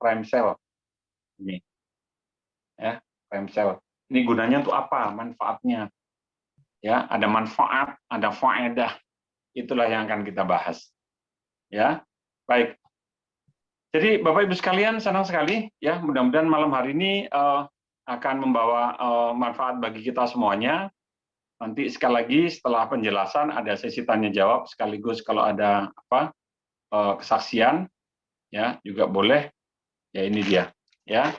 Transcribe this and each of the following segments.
prime cell. Ini, ya, prime cell. Ini gunanya untuk apa? Manfaatnya. Ya, ada manfaat, ada faedah. Itulah yang akan kita bahas. Ya, baik. Jadi Bapak Ibu sekalian, senang sekali ya, mudah-mudahan malam hari ini akan membawa manfaat bagi kita semuanya. Nanti sekali lagi setelah penjelasan ada sesi tanya jawab, sekaligus kalau ada kesaksian ya juga boleh. Ya ini dia ya.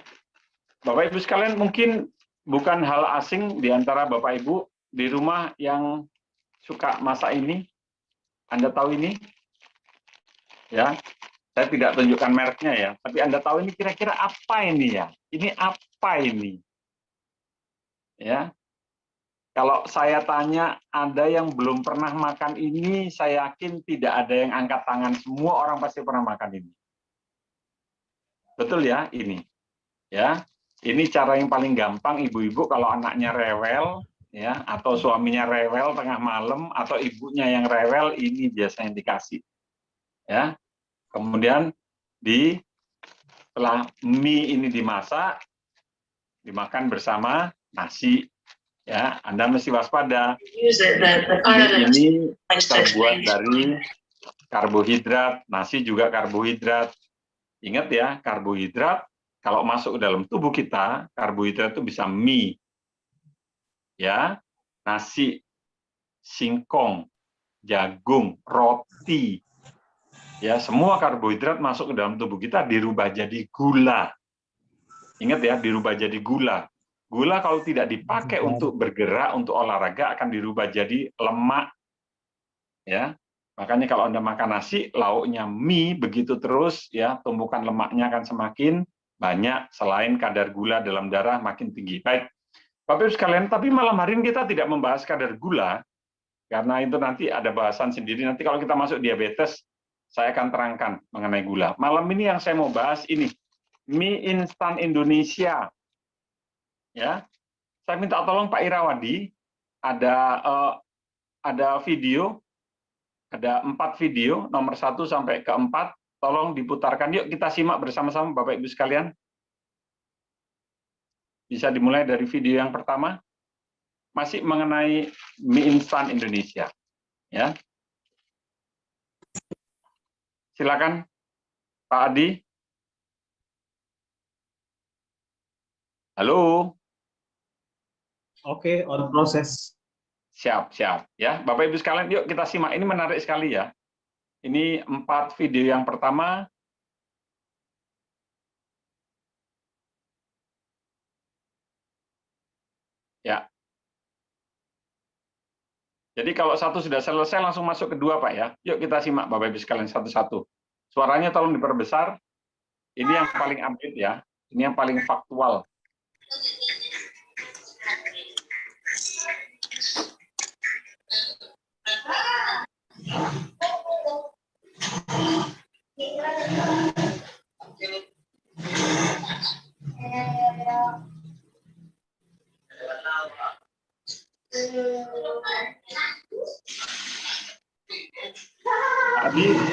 Bapak Ibu sekalian, mungkin bukan hal asing di antara Bapak Ibu di rumah yang suka masak ini. Anda tahu ini? Ya. Saya tidak tunjukkan mereknya ya, tapi Anda tahu ini kira-kira apa ini ya? Ini apa ini? Ya. Kalau saya tanya, ada yang belum pernah makan ini, saya yakin tidak ada yang angkat tangan. Semua orang pasti pernah makan ini. Betul ya, ini. Ya. Ini cara yang paling gampang ibu-ibu kalau anaknya rewel ya, atau suaminya rewel tengah malam, atau ibunya yang rewel, ini biasanya dikasih. Ya. Kemudian setelah mie ini dimasak, dimakan bersama nasi. Ya, Anda mesti waspada. Mie ini terbuat dari karbohidrat, nasi juga karbohidrat. Ingat ya, karbohidrat kalau masuk ke dalam tubuh kita, karbohidrat itu bisa mie, ya, nasi, singkong, jagung, roti. Ya, semua karbohidrat masuk ke dalam tubuh kita dirubah jadi gula. Ingat ya, dirubah jadi gula. Gula kalau tidak dipakai untuk bergerak, untuk olahraga, akan dirubah jadi lemak. Ya, makanya kalau Anda makan nasi, lauknya mie, begitu terus, ya, tumbukan lemaknya akan semakin banyak, selain kadar gula dalam darah makin tinggi. Baik, Bapak Ibu sekalian, tapi malam hari ini kita tidak membahas kadar gula, karena itu nanti ada bahasan sendiri. Nanti kalau kita masuk diabetes, saya akan terangkan mengenai gula. Malam ini yang saya mau bahas ini, mie instan Indonesia. Ya, saya minta tolong Pak Irawadi, ada video, ada 4 video, nomor 1 sampai ke 4, tolong diputarkan. Yuk kita simak bersama-sama Bapak Ibu sekalian. Bisa dimulai dari video yang pertama, masih mengenai mie instan Indonesia. Ya, silakan Pak Adi. Halo. Oke, on proses. Siap, siap. Ya, Bapak Ibu sekalian, yuk kita simak. Ini menarik sekali ya. Ini 4 video yang pertama. Ya. Jadi kalau satu sudah selesai, langsung masuk kedua, Pak ya. Yuk kita simak Bapak Ibu sekalian satu-satu. Suaranya tolong diperbesar. Ini yang paling update ya. Ini yang paling faktual.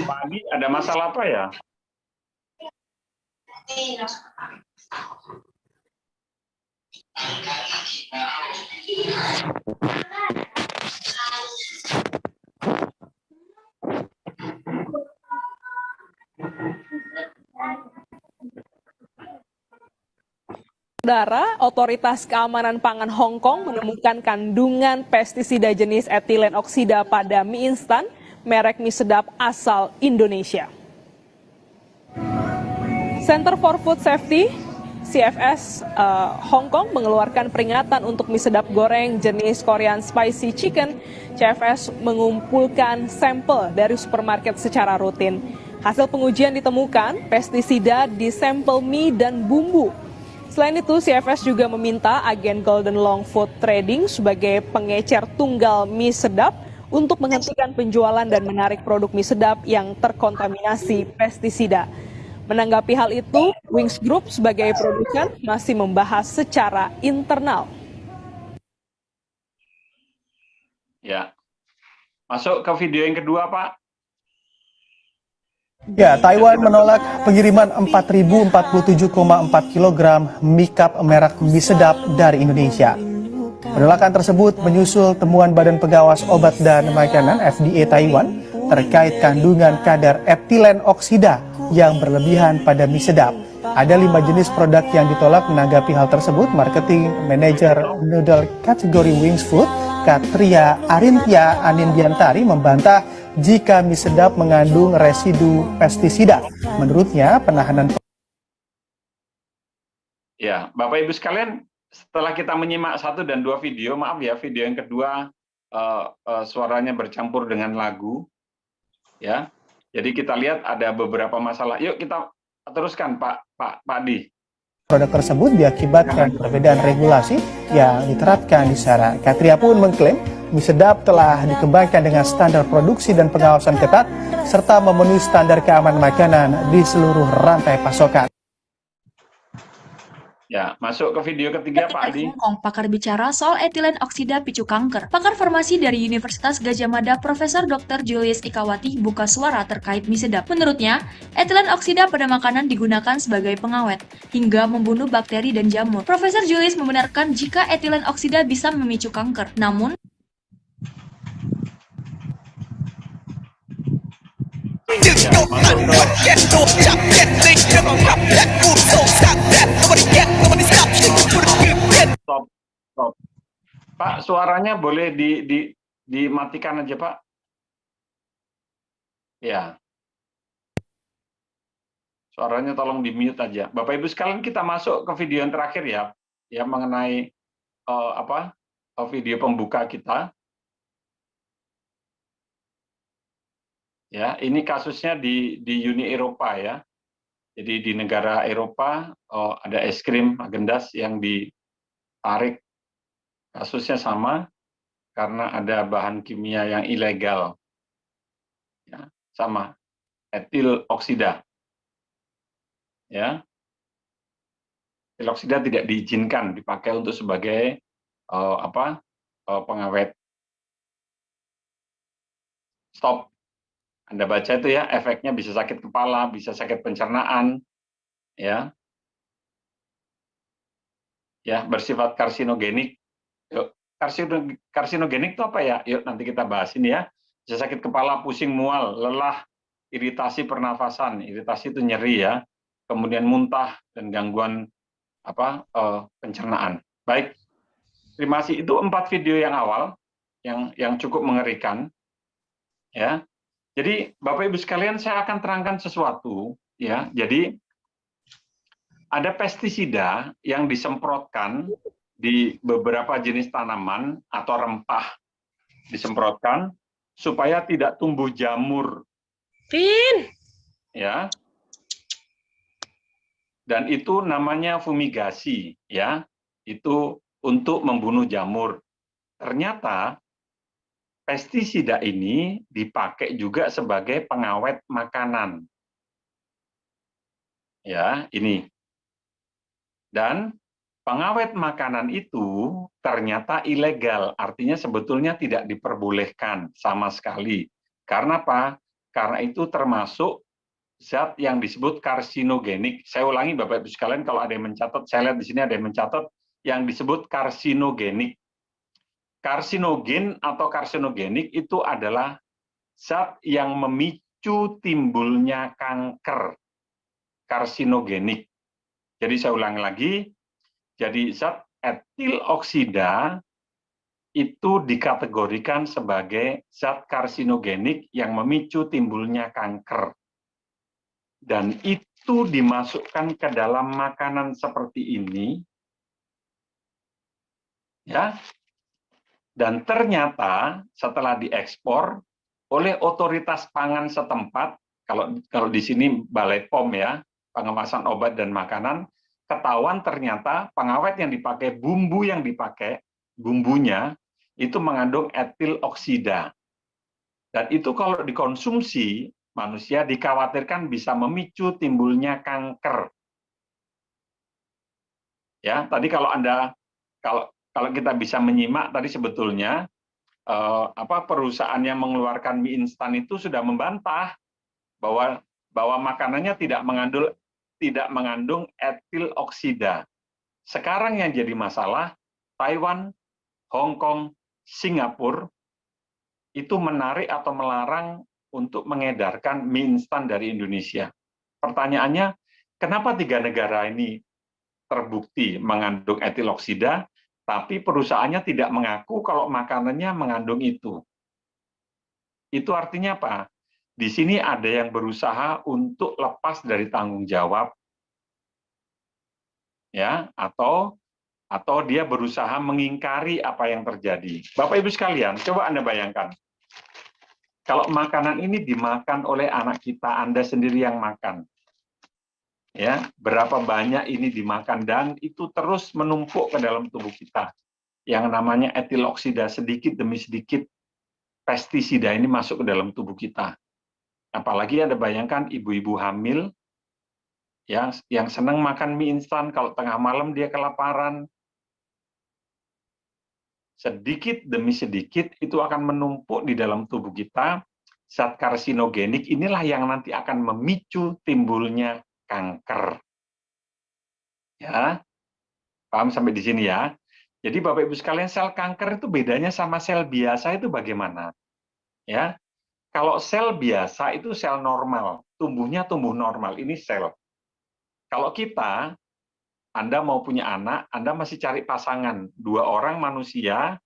Pak Adi, ada masalah apa ya? Saudara, Otoritas Keamanan Pangan Hong Kong menemukan kandungan pestisida jenis etilen oksida pada mie instan merek mie sedap asal Indonesia. Center for Food Safety CFS Hong Kong mengeluarkan peringatan untuk mie sedap goreng jenis Korean Spicy Chicken. CFS mengumpulkan sampel dari supermarket secara rutin. Hasil pengujian ditemukan pestisida di sampel mie dan bumbu. Selain itu, CFS juga meminta agen Golden Long Food Trading sebagai pengecer tunggal mie sedap untuk menghentikan penjualan dan menarik produk mie sedap yang terkontaminasi pestisida. Menanggapi hal itu, Wings Group sebagai produsen masih membahas secara internal. Ya, masuk ke video yang kedua, Pak. Ya, Taiwan menolak pengiriman 4.047,4 kg mie cup merek mie sedap dari Indonesia. Penolakan tersebut menyusul temuan Badan Pengawas Obat dan Makanan FDA Taiwan terkait kandungan kadar etilen oksida yang berlebihan pada mie sedap. Ada 5 jenis produk yang ditolak. Menanggapi hal tersebut, Marketing Manager Noodle kategori Wings Food, Katria Arintia Anindyanti membantah jika mie sedap mengandung residu pestisida. Menurutnya, penahanan. Ya, Bapak Ibu sekalian, setelah kita menyimak 1 dan 2 video, maaf ya, video yang kedua suaranya bercampur dengan lagu, ya. Jadi kita lihat ada beberapa masalah. Yuk kita teruskan, Pak Di. Produk tersebut diakibatkan perbedaan regulasi yang diterapkan di sana. Katria pun mengklaim mie sedap telah dikembangkan dengan standar produksi dan pengawasan ketat serta memenuhi standar keamanan makanan di seluruh rantai pasokan. Ya, masuk ke video ketiga, Pak Adi. Hongkong, pakar bicara soal etilen oksida picu kanker. Pakar farmasi dari Universitas Gadjah Mada, Profesor Dr. Julius Ikawati, buka suara terkait mie sedap. Menurutnya, etilen oksida pada makanan digunakan sebagai pengawet, hingga membunuh bakteri dan jamur. Profesor Julius membenarkan jika etilen oksida bisa memicu kanker. Namun, Stop. Pak, suaranya boleh dimatikan aja, Pak. Ya. Suaranya tolong di-mute aja. Bapak Ibu sekalian, kita masuk ke video yang terakhir ya, mengenai video pembuka kita. Ya, ini kasusnya di Uni Eropa ya. Jadi di negara Eropa ada es krim Häagen-Dazs yang ditarik, kasusnya sama karena ada bahan kimia yang ilegal. Ya, sama etil oksida. Ya. Etil oksida tidak diizinkan dipakai untuk sebagai pengawet. Stop. Anda baca itu ya, efeknya bisa sakit kepala, bisa sakit pencernaan, ya, bersifat karsinogenik. Yuk, karsinogenik itu apa ya? Yuk nanti kita bahas ini ya. Bisa sakit kepala, pusing, mual, lelah, iritasi pernafasan, iritasi itu nyeri ya, kemudian muntah dan gangguan pencernaan. Baik, terima kasih. Itu 4 video yang awal yang cukup mengerikan, ya. Jadi Bapak Ibu sekalian, saya akan terangkan sesuatu ya. Jadi ada pestisida yang disemprotkan di beberapa jenis tanaman atau rempah, disemprotkan supaya tidak tumbuh jamur. Ya. Dan itu namanya fumigasi ya. Itu untuk membunuh jamur. Ternyata pestisida ini dipakai juga sebagai pengawet makanan. Ya, ini. Dan pengawet makanan itu ternyata ilegal, artinya sebetulnya tidak diperbolehkan sama sekali. Karena apa? Karena itu termasuk zat yang disebut karsinogenik. Saya ulangi Bapak Ibu sekalian, kalau ada yang mencatat, saya lihat di sini ada yang mencatat yang disebut karsinogenik. Karsinogen atau karsinogenik itu adalah zat yang memicu timbulnya kanker. Karsinogenik. Jadi saya ulang lagi, jadi zat etil oksida itu dikategorikan sebagai zat karsinogenik yang memicu timbulnya kanker. Dan itu dimasukkan ke dalam makanan seperti ini, ya. Dan ternyata setelah diekspor oleh otoritas pangan setempat, kalau di sini Balai POM ya, pengawasan obat dan makanan, ketahuan ternyata pengawet yang dipakai, bumbu yang dipakai, bumbunya itu mengandung etil oksida. Dan itu kalau dikonsumsi, manusia dikhawatirkan bisa memicu timbulnya kanker. Ya, tadi kalau kita bisa menyimak tadi sebetulnya perusahaan yang mengeluarkan mie instan itu sudah membantah bahwa bahwa makanannya tidak mengandung etil oksida. Sekarang yang jadi masalah, Taiwan, Hong Kong, Singapura itu menarik atau melarang untuk mengedarkan mie instan dari Indonesia. Pertanyaannya, kenapa 3 negara ini terbukti mengandung etil oksida, tapi perusahaannya tidak mengaku kalau makanannya mengandung itu? Itu artinya apa? Di sini ada yang berusaha untuk lepas dari tanggung jawab, ya, atau dia berusaha mengingkari apa yang terjadi. Bapak Ibu sekalian, coba Anda bayangkan. Kalau makanan ini dimakan oleh anak kita, Anda sendiri yang makan. Ya, berapa banyak ini dimakan dan itu terus menumpuk ke dalam tubuh kita. Yang namanya etil oksida, sedikit demi sedikit pestisida ini masuk ke dalam tubuh kita. Apalagi Anda bayangkan ibu-ibu hamil yang senang makan mie instan, kalau tengah malam dia kelaparan, sedikit demi sedikit itu akan menumpuk di dalam tubuh kita. Zat karsinogenik inilah yang nanti akan memicu timbulnya kanker. Ya, paham sampai di sini ya? Jadi Bapak Ibu sekalian, sel kanker itu bedanya sama sel biasa itu bagaimana? Ya, kalau sel biasa itu sel normal, tumbuhnya tumbuh normal, ini sel. Kalau kita, Anda mau punya anak, Anda masih cari pasangan, 2 orang manusia,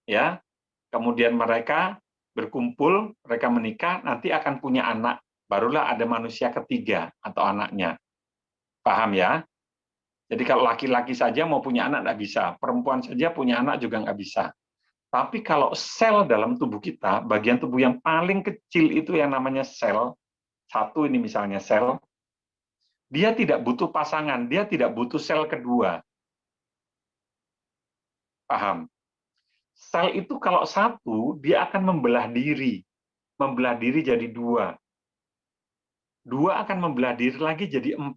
ya, kemudian mereka berkumpul, mereka menikah, nanti akan punya anak, barulah ada manusia ketiga atau anaknya. Paham ya? Jadi kalau laki-laki saja mau punya anak nggak bisa, perempuan saja punya anak juga nggak bisa. Tapi kalau sel dalam tubuh kita, bagian tubuh yang paling kecil itu yang namanya sel, satu ini misalnya sel, dia tidak butuh pasangan, dia tidak butuh sel kedua. Paham? Sel itu kalau satu, dia akan membelah diri jadi 2. 2 akan membelah diri lagi jadi 4.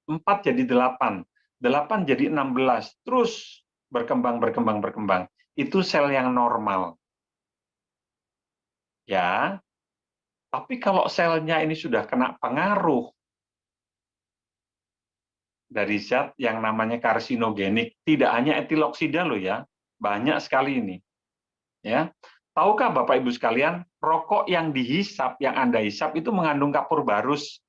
4 jadi 8. 8 jadi 16. Terus berkembang. Itu sel yang normal. Ya. Tapi kalau selnya ini sudah kena pengaruh dari zat yang namanya karsinogenik, tidak hanya etil oksida loh ya, banyak sekali ini. Ya. Tahukah Bapak Ibu sekalian, rokok yang dihisap, yang Anda hisap itu mengandung kapur barus.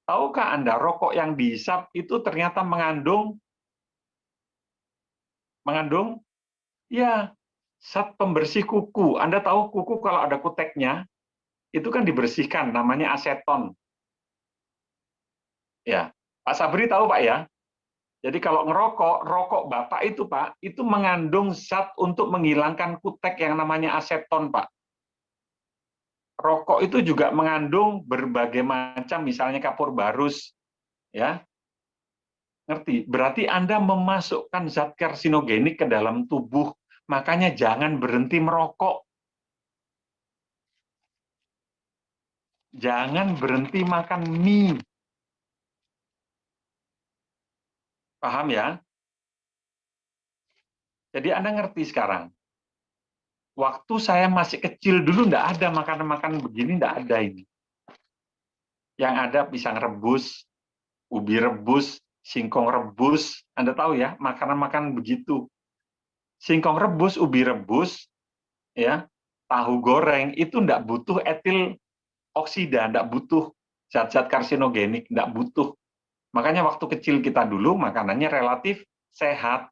Tahukah Anda, rokok yang dihisap itu ternyata mengandung ya, zat pembersih kuku. Anda tahu kuku kalau ada kuteknya, itu kan dibersihkan, namanya aseton. Ya, Pak Sabri tahu Pak ya? Jadi kalau ngerokok, rokok Bapak itu Pak, itu mengandung zat untuk menghilangkan kutek yang namanya aseton Pak. Rokok itu juga mengandung berbagai macam, misalnya kapur barus, ya. Ngerti? Berarti Anda memasukkan zat karsinogenik ke dalam tubuh, makanya jangan berhenti merokok. Jangan berhenti makan mie. Paham ya? Jadi Anda ngerti sekarang. Waktu saya masih kecil dulu enggak ada makanan-makanan begini, enggak ada ini. Yang ada pisang rebus, ubi rebus, singkong rebus, Anda tahu ya, makanan-makanan begitu. Singkong rebus, ubi rebus, ya, tahu goreng itu enggak butuh etil oksida, enggak butuh zat-zat karsinogenik, enggak butuh. Makanya waktu kecil kita dulu makanannya relatif sehat.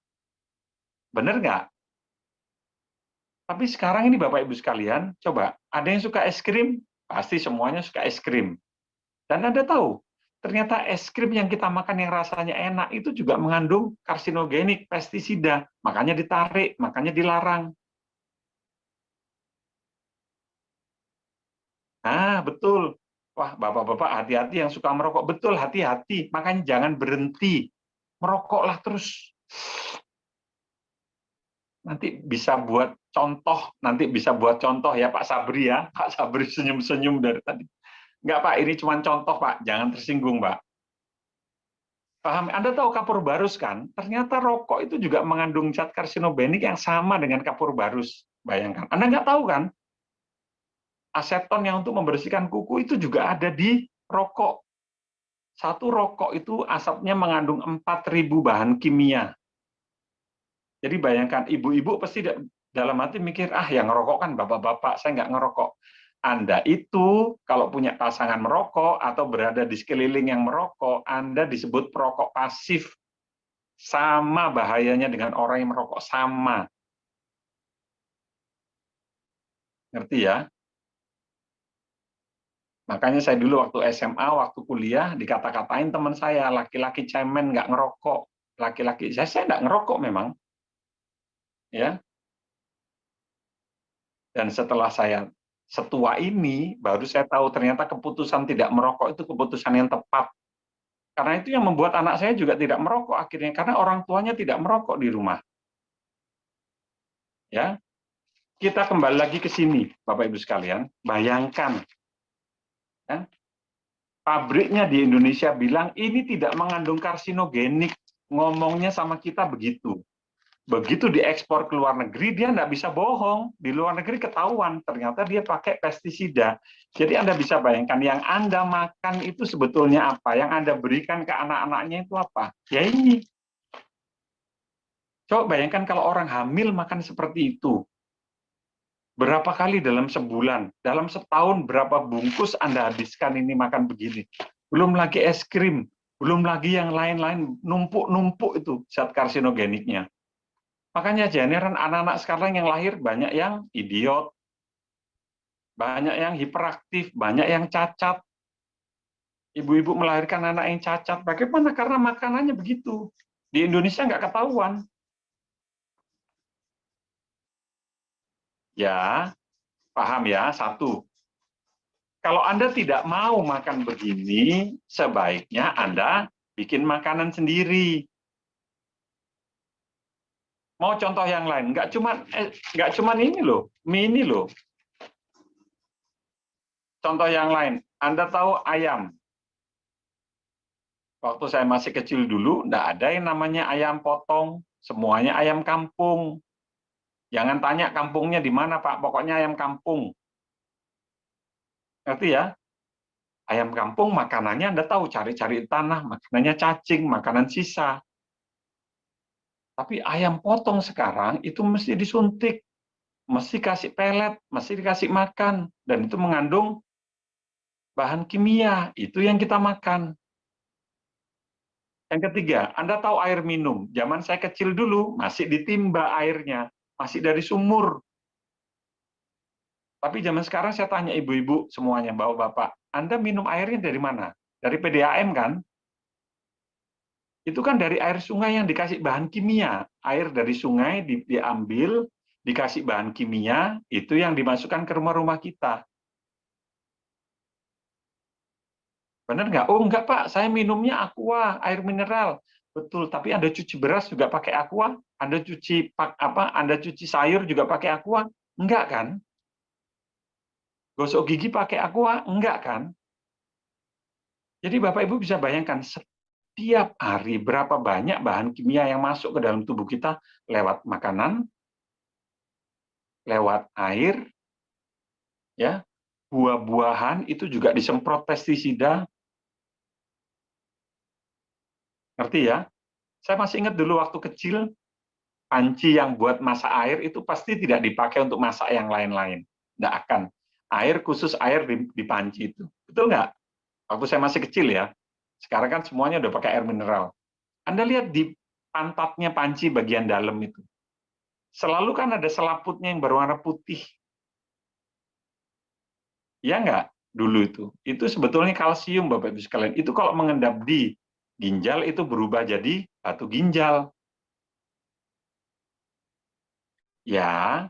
Bener nggak? Tapi sekarang ini Bapak Ibu sekalian, coba, ada yang suka es krim? Pasti semuanya suka es krim. Dan Anda tahu, ternyata es krim yang kita makan yang rasanya enak itu juga mengandung karsinogenik, pestisida. Makanya ditarik, makanya dilarang. Nah, betul. Wah, Bapak-bapak hati-hati yang suka merokok. Betul, hati-hati. Makanya jangan berhenti. Merokoklah terus. Nanti bisa buat contoh ya Pak Sabri ya. Pak Sabri senyum-senyum dari tadi. Enggak Pak, ini cuma contoh Pak, jangan tersinggung Pak. Paham? Anda tahu kapur barus kan? Ternyata rokok itu juga mengandung zat karsinogenik yang sama dengan kapur barus. Bayangkan. Anda nggak tahu kan? Aseton yang untuk membersihkan kuku itu juga ada di rokok. Satu rokok itu asapnya mengandung 4.000 bahan kimia. Jadi bayangkan, ibu-ibu pasti dalam hati mikir, yang ngerokok kan bapak-bapak, saya nggak ngerokok. Anda itu kalau punya pasangan merokok atau berada di sekeliling yang merokok, Anda disebut perokok pasif. Sama bahayanya dengan orang yang merokok, sama. Ngerti ya? Makanya saya dulu waktu SMA, waktu kuliah, dikata-katain teman saya, laki-laki cemen nggak ngerokok. Laki-laki, saya nggak ngerokok memang. Ya. Dan setelah saya setua ini, baru saya tahu ternyata keputusan tidak merokok itu keputusan yang tepat. Karena itu yang membuat anak saya juga tidak merokok akhirnya, karena orang tuanya tidak merokok di rumah. Ya. Kita kembali lagi ke sini, Bapak Ibu sekalian, bayangkan. Ya, pabriknya di Indonesia bilang ini tidak mengandung karsinogenik, ngomongnya sama kita begitu. Begitu diekspor ke luar negeri, dia nggak bisa bohong. Di luar negeri ketahuan, ternyata dia pakai pestisida. Jadi Anda bisa bayangkan, yang Anda makan itu sebetulnya apa? Yang Anda berikan ke anak-anaknya itu apa? Ya ini. Coba bayangkan kalau orang hamil makan seperti itu. Berapa kali dalam sebulan, dalam setahun berapa bungkus Anda habiskan ini makan begini. Belum lagi es krim, belum lagi yang lain-lain, numpuk-numpuk itu zat karsinogeniknya. Makanya heran anak-anak sekarang yang lahir banyak yang idiot, banyak yang hiperaktif, banyak yang cacat. Ibu-ibu melahirkan anak yang cacat, bagaimana? Karena makanannya begitu. Di Indonesia nggak ketahuan. Ya, paham ya, satu. Kalau Anda tidak mau makan begini, sebaiknya Anda bikin makanan sendiri. Mau contoh yang lain? Nggak cuman ini loh, mie ini loh. Contoh yang lain, Anda tahu ayam. Waktu saya masih kecil dulu, nggak ada yang namanya ayam potong, semuanya ayam kampung. Jangan tanya kampungnya di mana, Pak, pokoknya ayam kampung. Ngerti ya? Ayam kampung makanannya Anda tahu, cari-cari tanah, makanannya cacing, makanan sisa. Tapi ayam potong sekarang itu mesti disuntik, mesti kasih pelet, mesti dikasih makan, dan itu mengandung bahan kimia, itu yang kita makan. Yang ketiga, Anda tahu air minum. Zaman saya kecil dulu, masih ditimba airnya, masih dari sumur. Tapi zaman sekarang saya tanya ibu-ibu semuanya, bapak-bapak, Anda minum airnya dari mana? Dari PDAM kan? Itu kan dari air sungai yang dikasih bahan kimia. Air dari sungai diambil, dikasih bahan kimia, itu yang dimasukkan ke rumah-rumah kita. Benar nggak? Oh enggak Pak, saya minumnya Aqua, air mineral. Betul, tapi Anda cuci beras juga pakai Aqua? Anda cuci sayur juga pakai Aqua? Enggak kan? Gosok gigi pakai Aqua? Enggak kan? Jadi Bapak Ibu bisa bayangkan setiap hari berapa banyak bahan kimia yang masuk ke dalam tubuh kita lewat makanan, lewat air, ya, buah-buahan itu juga disemprot pestisida. Ngerti ya? Saya masih ingat dulu waktu kecil, panci yang buat masak air itu pasti tidak dipakai untuk masak yang lain-lain. Nggak akan. Air khusus air di panci itu. Betul nggak? Waktu saya masih kecil ya. Sekarang kan semuanya udah pakai air mineral. Anda lihat di pantatnya panci bagian dalam itu. Selalu kan ada selaputnya yang berwarna putih. Ya nggak? Dulu itu. Itu sebetulnya kalsium, Bapak Ibu sekalian. Itu kalau mengendap di ginjal itu berubah jadi batu ginjal. Ya,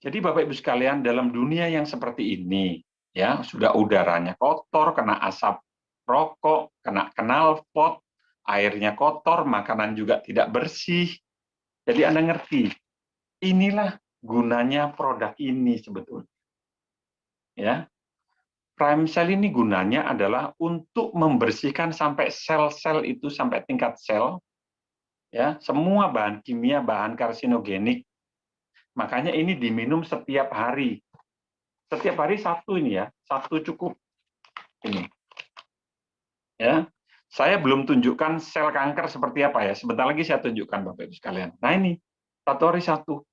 jadi Bapak Ibu sekalian, dalam dunia yang seperti ini, ya sudah udaranya kotor, kena asap rokok, kena knalpot, airnya kotor, makanan juga tidak bersih. Jadi Anda ngerti, inilah gunanya produk ini sebetulnya. Ya, Prime Cell ini gunanya adalah untuk membersihkan sampai sel-sel itu sampai tingkat sel, ya semua bahan kimia, bahan karsinogenik. Makanya ini diminum setiap hari. Setiap hari satu ini ya, satu cukup ini. Ya, saya belum tunjukkan sel kanker seperti apa ya. Sebentar lagi saya tunjukkan Bapak Ibu sekalian. Nah ini, satu hari satu.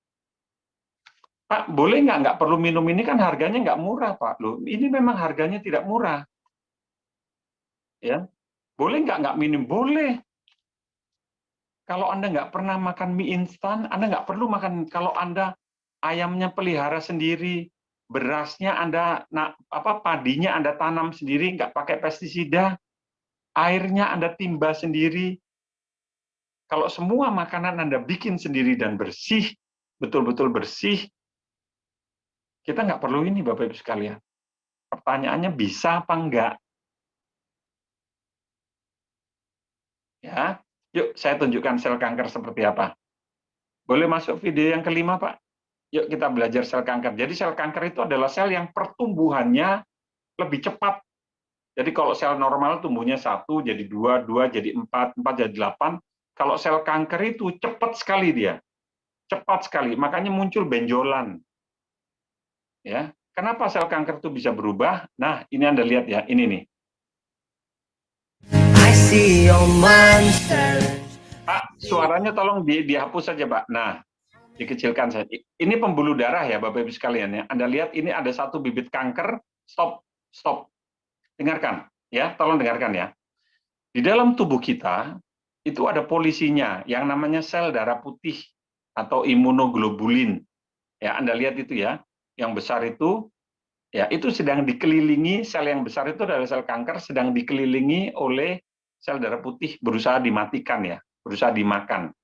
Pak, boleh nggak perlu minum ini kan harganya nggak murah Pak. Loh, ini memang harganya tidak murah. Ya, boleh nggak minum? Boleh. Kalau Anda nggak pernah makan mie instan, Anda nggak perlu makan. Kalau Anda ayamnya pelihara sendiri, berasnya Anda, padinya Anda tanam sendiri, nggak pakai pestisida, airnya Anda timba sendiri. Kalau semua makanan Anda bikin sendiri dan bersih, betul-betul bersih, kita nggak perlu ini Bapak Ibu sekalian. Pertanyaannya bisa apa enggak? Ya, yuk saya tunjukkan sel kanker seperti apa. Boleh masuk video yang kelima Pak? Yuk kita belajar sel kanker. Jadi sel kanker itu adalah sel yang pertumbuhannya lebih cepat. Jadi kalau sel normal tumbuhnya 1 jadi 2, 2 jadi 4, 4 jadi 8. Kalau sel kanker itu cepat sekali dia. Cepat sekali, makanya muncul benjolan. Ya, kenapa sel kanker itu bisa berubah? Nah, ini Anda lihat ya, ini nih. Pak, suaranya tolong dihapus saja, Pak. Nah, dikecilkan saja. Ini pembuluh darah ya, Bapak Ibu sekalian ya. Anda lihat ini ada satu bibit kanker. Stop, stop. Dengarkan, ya, tolong dengarkan ya. Di dalam tubuh kita itu ada polisinya yang namanya sel darah putih atau imunoglobulin. Ya, Anda lihat itu ya. Yang besar itu ya, itu sedang dikelilingi, sel yang besar itu adalah sel kanker sedang dikelilingi oleh sel darah putih berusaha dimatikan ya, berusaha dimakan.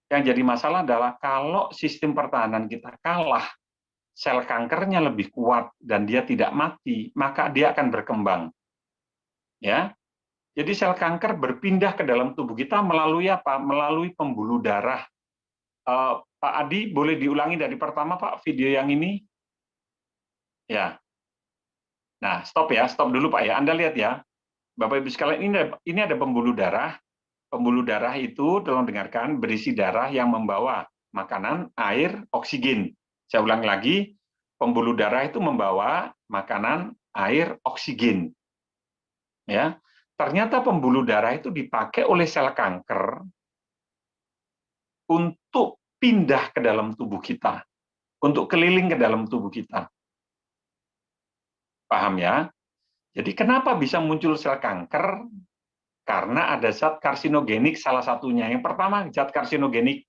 Yang jadi masalah adalah kalau sistem pertahanan kita kalah, sel kankernya lebih kuat dan dia tidak mati, maka dia akan berkembang. Ya. Jadi sel kanker berpindah ke dalam tubuh kita melalui apa? Melalui pembuluh darah. Pak Adi, boleh diulangi dari pertama Pak, video yang ini? Ya. Nah, stop ya, stop dulu Pak ya. Anda lihat ya. Bapak Ibu sekalian, ini ada pembuluh darah. Pembuluh darah itu, tolong dengarkan, berisi darah yang membawa makanan, air, oksigen. Saya ulang lagi, pembuluh darah itu membawa makanan, air, oksigen. Ya, ternyata pembuluh darah itu dipakai oleh sel kanker untuk pindah ke dalam tubuh kita, untuk keliling ke dalam tubuh kita. Paham ya? Jadi kenapa bisa muncul sel kanker? Karena ada zat karsinogenik salah satunya. Yang pertama, zat karsinogenik.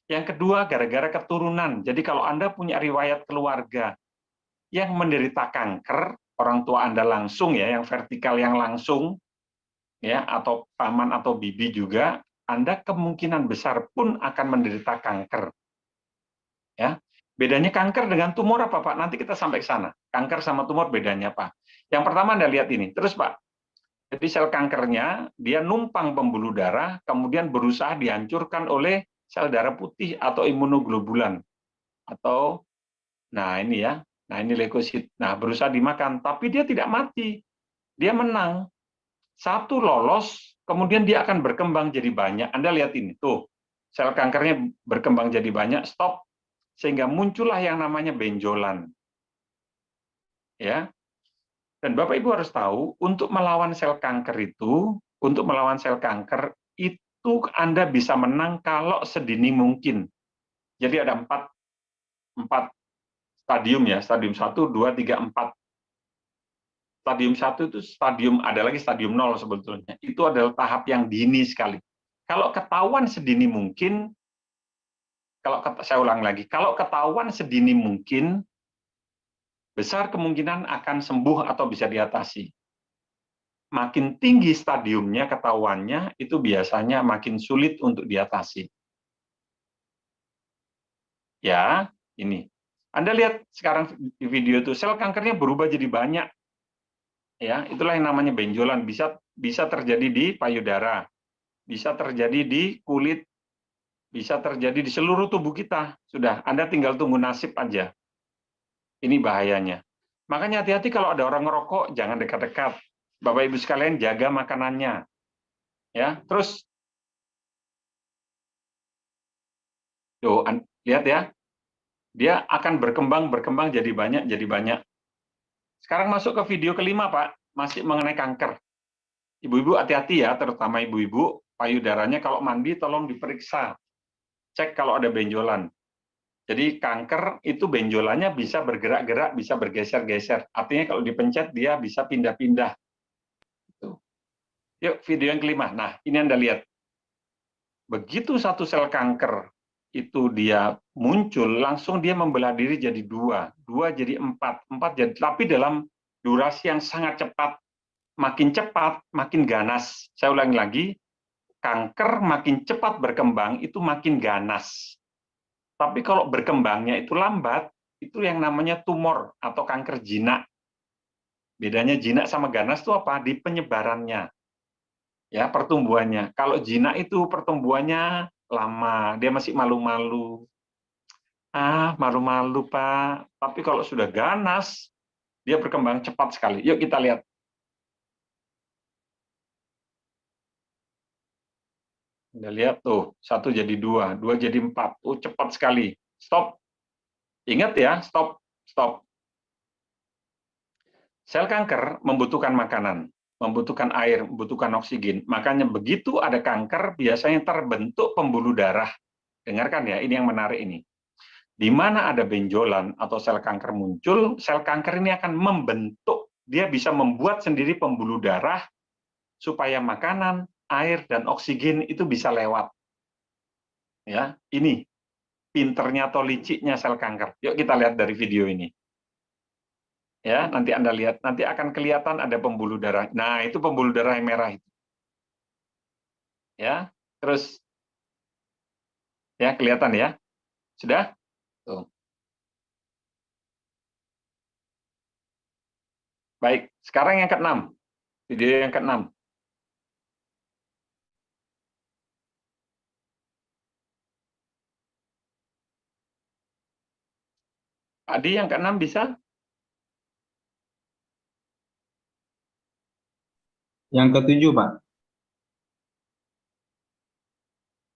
Yang kedua, gara-gara keturunan. Jadi kalau Anda punya riwayat keluarga yang menderita kanker, orang tua Anda langsung ya, yang vertikal yang langsung, ya, atau paman atau bibi juga, Anda kemungkinan besar pun akan menderita kanker. Ya. Bedanya kanker dengan tumor apa, Pak? Nanti kita sampai ke sana. Kanker sama tumor bedanya apa? Yang pertama Anda lihat ini. Terus, Pak. Jadi sel kankernya, dia numpang pembuluh darah, kemudian berusaha dihancurkan oleh sel darah putih atau imunoglobulan. Atau, nah ini ya, nah ini leukosit. Nah, berusaha dimakan, tapi dia tidak mati. Dia menang. Satu lolos, kemudian dia akan berkembang jadi banyak. Anda lihat ini, tuh. Sel kankernya berkembang jadi banyak, stop. Sehingga muncullah yang namanya benjolan. Ya. Dan Bapak Ibu harus tahu, untuk melawan sel kanker itu, Anda bisa menang kalau sedini mungkin. Jadi ada empat stadium ya, stadium 1, 2, 3, 4. Stadium 1 itu ada lagi stadium 0 sebetulnya. Itu adalah tahap yang dini sekali. Kalau ketahuan sedini mungkin, saya ulang lagi, kalau ketahuan sedini mungkin, besar kemungkinan akan sembuh atau bisa diatasi. Makin tinggi stadiumnya, ketahuannya, itu biasanya makin sulit untuk diatasi. Ya, ini. Anda lihat sekarang di video itu, sel kankernya berubah jadi banyak. Ya, itulah yang namanya benjolan. Bisa terjadi di payudara, bisa terjadi di kulit, bisa terjadi di seluruh tubuh kita. Sudah, Anda tinggal tunggu nasib aja. Ini bahayanya. Makanya hati-hati kalau ada orang ngerokok, jangan dekat-dekat. Bapak Ibu sekalian, jaga makanannya. Ya, terus tuh, lihat ya. Dia akan berkembang jadi banyak. Sekarang masuk ke video kelima, Pak. Masih mengenai kanker. Ibu-ibu hati-hati ya, terutama ibu-ibu, payudaranya kalau mandi tolong diperiksa. Cek kalau ada benjolan. Jadi kanker itu benjolannya bisa bergerak-gerak, bisa bergeser-geser. Artinya kalau dipencet dia bisa pindah-pindah. Yuk video yang kelima. Nah, ini Anda lihat. Begitu satu sel kanker itu dia muncul, langsung dia membelah diri jadi dua jadi empat jadi, tapi dalam durasi yang sangat cepat. Makin cepat, makin ganas. Saya ulangi lagi, kanker makin cepat berkembang, itu makin ganas. Tapi kalau berkembangnya itu lambat, itu yang namanya tumor atau kanker jinak. Bedanya jinak sama ganas itu apa? Di penyebarannya. Ya, pertumbuhannya. Kalau jinak itu pertumbuhannya lama, dia masih malu-malu. Malu-malu, Pak. Tapi kalau sudah ganas, dia berkembang cepat sekali. Yuk kita lihat. Anda lihat tuh, 1 jadi 2, 2 jadi 4. Cepat sekali. Stop. Ingat ya, stop. Sel kanker membutuhkan makanan, membutuhkan air, membutuhkan oksigen. Makanya begitu ada kanker, biasanya terbentuk pembuluh darah. Dengarkan ya, ini yang menarik ini. Di mana ada benjolan atau sel kanker muncul, sel kanker ini akan membentuk, dia bisa membuat sendiri pembuluh darah supaya makanan, air, dan oksigen itu bisa lewat. Ya, ini pinternya atau liciknya sel kanker. Yuk kita lihat dari video ini. Ya, nanti Anda lihat, nanti akan kelihatan ada pembuluh darah. Nah, itu pembuluh darah yang merah itu. Ya, terus ya kelihatan ya. Sudah? Tuh. Baik, sekarang yang ke-6. Video yang ke-6. Adi yang ke-6 bisa? Yang ke-7, Pak.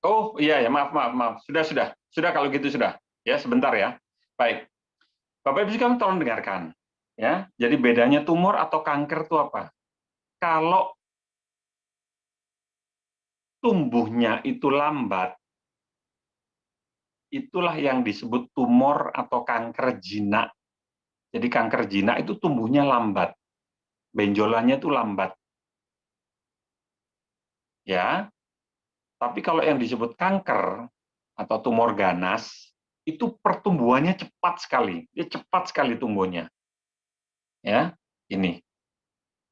Oh iya ya, maaf. Sudah kalau gitu sudah. Ya, sebentar ya. Baik. Bapak Ibu sekalian tolong dengarkan. Ya, jadi bedanya tumor atau kanker itu apa? Kalau tumbuhnya itu lambat, itulah yang disebut tumor atau kanker jinak. Jadi kanker jinak itu tumbuhnya lambat. Benjolannya itu lambat. Ya. Tapi kalau yang disebut kanker atau tumor ganas, itu pertumbuhannya cepat sekali. Dia cepat sekali tumbuhnya. Ya, ini.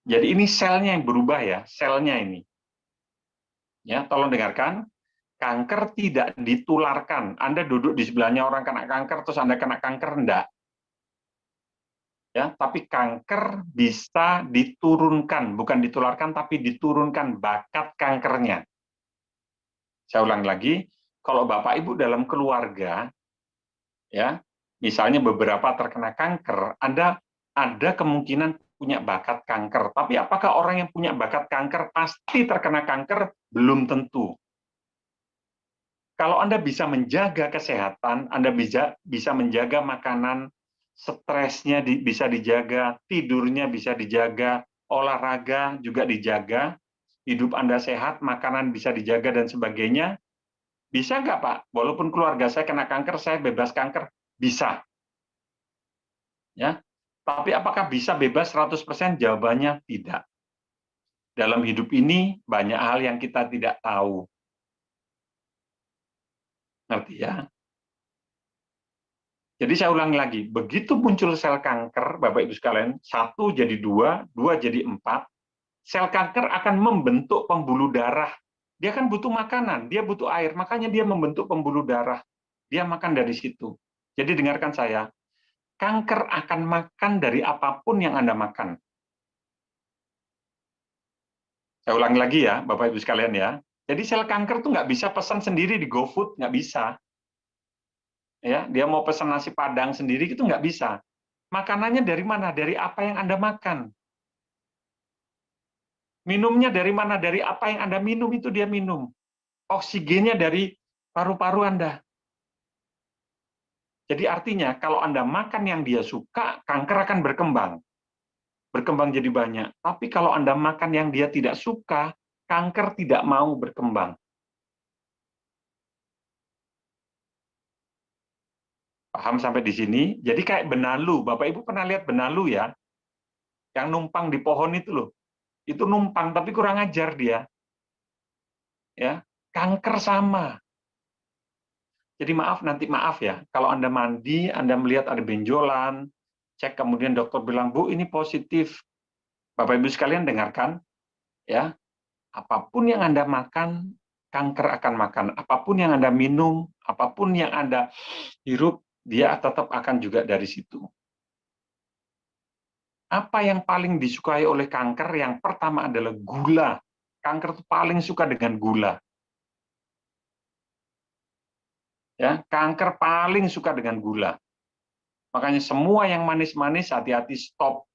Jadi ini selnya yang berubah ya, selnya ini. Ya, tolong dengarkan. Kanker tidak ditularkan. Anda duduk di sebelahnya orang kena kanker, terus Anda kena kanker, enggak. Ya, tapi kanker bisa diturunkan, bukan ditularkan, tapi diturunkan bakat kankernya. Saya ulang lagi, kalau Bapak Ibu dalam keluarga, ya, misalnya beberapa terkena kanker, Anda ada kemungkinan punya bakat kanker. Tapi apakah orang yang punya bakat kanker pasti terkena kanker? Belum tentu. Kalau Anda bisa menjaga kesehatan, Anda bisa menjaga makanan, stresnya bisa dijaga, tidurnya bisa dijaga, olahraga juga dijaga, hidup Anda sehat, makanan bisa dijaga, dan sebagainya. Bisa nggak, Pak? Walaupun keluarga saya kena kanker, saya bebas kanker? Bisa. Ya. Tapi apakah bisa bebas 100%? Jawabannya tidak. Dalam hidup ini, banyak hal yang kita tidak tahu. Ngerti ya? Jadi saya ulangi lagi, begitu muncul sel kanker, Bapak Ibu sekalian, 1 jadi 2, 2 jadi 4, sel kanker akan membentuk pembuluh darah. Dia kan butuh makanan, dia butuh air, makanya dia membentuk pembuluh darah. Dia makan dari situ. Jadi dengarkan saya, kanker akan makan dari apapun yang Anda makan. Saya ulangi lagi ya, Bapak Ibu sekalian ya. Jadi sel kanker tuh nggak bisa pesan sendiri di GoFood, nggak bisa. Ya, dia mau pesan nasi Padang sendiri itu nggak bisa. Makanannya dari mana? Dari apa yang Anda makan. Minumnya dari mana? Dari apa yang Anda minum itu dia minum. Oksigennya dari paru-paru Anda. Jadi artinya kalau Anda makan yang dia suka, kanker akan berkembang. berkembang jadi banyak. Tapi kalau Anda makan yang dia tidak suka, kanker tidak mau berkembang. Paham sampai di sini? Jadi kayak benalu. Bapak Ibu pernah lihat benalu ya? Yang numpang di pohon itu loh. Itu numpang tapi kurang ajar dia. Ya, kanker sama. Jadi maaf ya, kalau Anda mandi, Anda melihat ada benjolan, cek kemudian dokter bilang, "Bu, ini positif." Bapak Ibu sekalian dengarkan, ya. Apapun yang Anda makan, kanker akan makan. Apapun yang Anda minum, apapun yang Anda hirup, dia tetap akan juga dari situ. Apa yang paling disukai oleh kanker? Yang pertama adalah gula. Kanker itu paling suka dengan gula. Ya, kanker paling suka dengan gula. Makanya semua yang manis-manis hati-hati stop.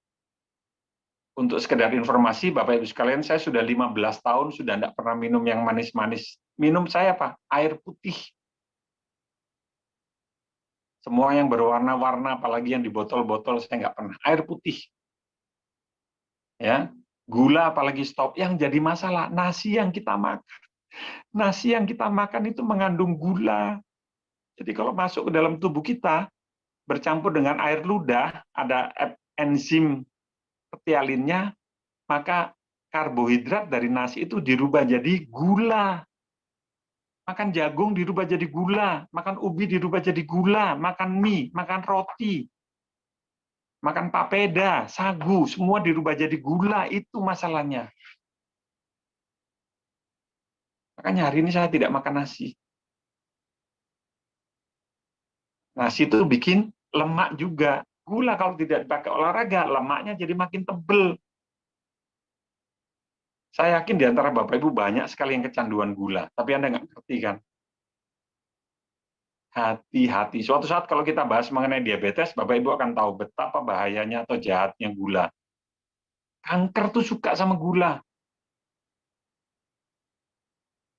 Untuk sekedar informasi, Bapak Ibu sekalian, saya sudah 15 tahun sudah tidak pernah minum yang manis-manis. Minum saya apa? Air putih. Semua yang berwarna-warna, apalagi yang di botol-botol, saya nggak pernah. Air putih. Ya, gula apalagi stop. Yang jadi masalah, nasi yang kita makan. Nasi yang kita makan itu mengandung gula. Jadi kalau masuk ke dalam tubuh kita, bercampur dengan air ludah, ada enzim ketialinnya, maka karbohidrat dari nasi itu dirubah jadi gula. Makan jagung dirubah jadi gula, makan ubi dirubah jadi gula, makan mie, makan roti, makan papeda, sagu, semua dirubah jadi gula, itu masalahnya. Makanya hari ini saya tidak makan nasi. Nasi itu bikin lemak juga. Gula kalau tidak dipakai olahraga, lemaknya jadi makin tebel. Saya yakin di antara Bapak Ibu banyak sekali yang kecanduan gula, tapi Anda nggak ngerti kan? Hati-hati. Suatu saat kalau kita bahas mengenai diabetes, Bapak Ibu akan tahu betapa bahayanya atau jahatnya gula. Kanker tuh suka sama gula.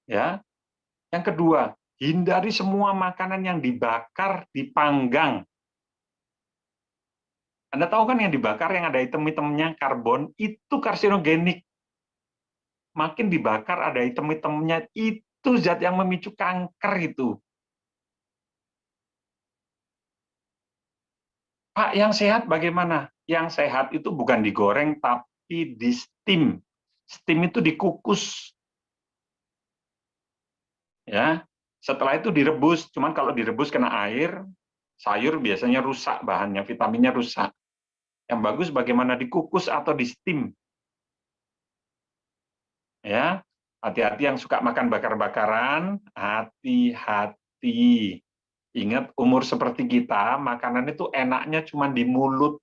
Ya. Yang kedua, hindari semua makanan yang dibakar, dipanggang. Anda tahu kan yang dibakar yang ada item-itemnya karbon itu karsinogenik. Makin dibakar ada item-itemnya itu zat yang memicu kanker itu. Pak, yang sehat bagaimana? Yang sehat itu bukan digoreng tapi di steam. Steam itu dikukus. Ya. Setelah itu direbus, cuman kalau direbus kena air, sayur biasanya rusak bahannya, vitaminnya rusak. Yang bagus bagaimana dikukus atau di steam. Ya, hati-hati yang suka makan bakar-bakaran, hati-hati. Ingat umur seperti kita, makanan itu enaknya cuma di mulut.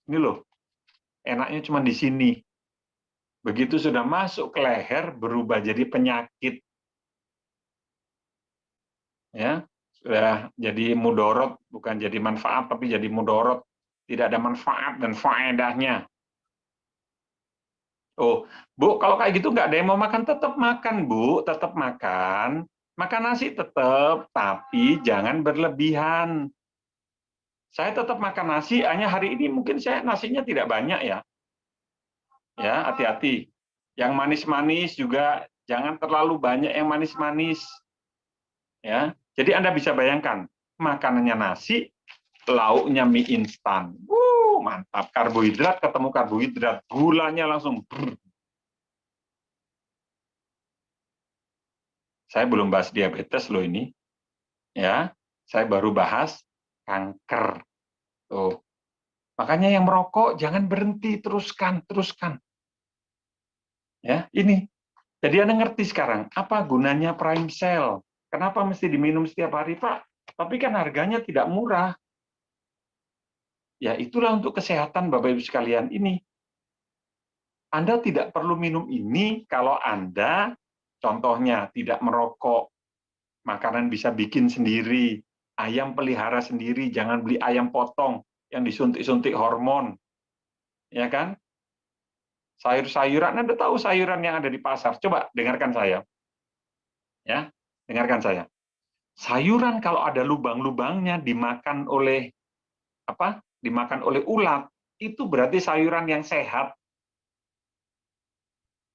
Ini loh, enaknya cuma di sini. Begitu sudah masuk ke leher, berubah jadi penyakit. Ya, sudah jadi mudorot, bukan jadi manfaat, tapi jadi mudorot. Tidak ada manfaat dan faedahnya. Oh, Bu, kalau kayak gitu nggak ada yang mau makan, tetap makan, Bu. Tetap makan. Makan nasi tetap, tapi jangan berlebihan. Saya tetap makan nasi, hanya hari ini mungkin saya nasinya tidak banyak ya. Ya, hati-hati. Yang manis-manis juga jangan terlalu banyak yang manis-manis. Ya, jadi Anda bisa bayangkan, makanannya nasi, lauknya mie instan. Mantap, karbohidrat ketemu karbohidrat, gulanya langsung. Saya belum bahas diabetes loh ini. Ya, saya baru bahas kanker. Tuh. Makanya yang merokok jangan berhenti, teruskan. Ya, ini. Jadi Anda ngerti sekarang apa gunanya Prime Cell? Kenapa mesti diminum setiap hari, Pak? Tapi kan harganya tidak murah. Ya, itulah untuk kesehatan Bapak Ibu sekalian ini. Anda tidak perlu minum ini kalau Anda, contohnya, tidak merokok. Makanan bisa bikin sendiri. Ayam pelihara sendiri, jangan beli ayam potong yang disuntik-suntik hormon. Ya kan? Sayur-sayuran, Anda tahu sayuran yang ada di pasar. Coba dengarkan saya. Ya, dengarkan saya. Sayuran kalau ada lubang-lubangnya dimakan oleh dimakan oleh ulat, itu berarti sayuran yang sehat.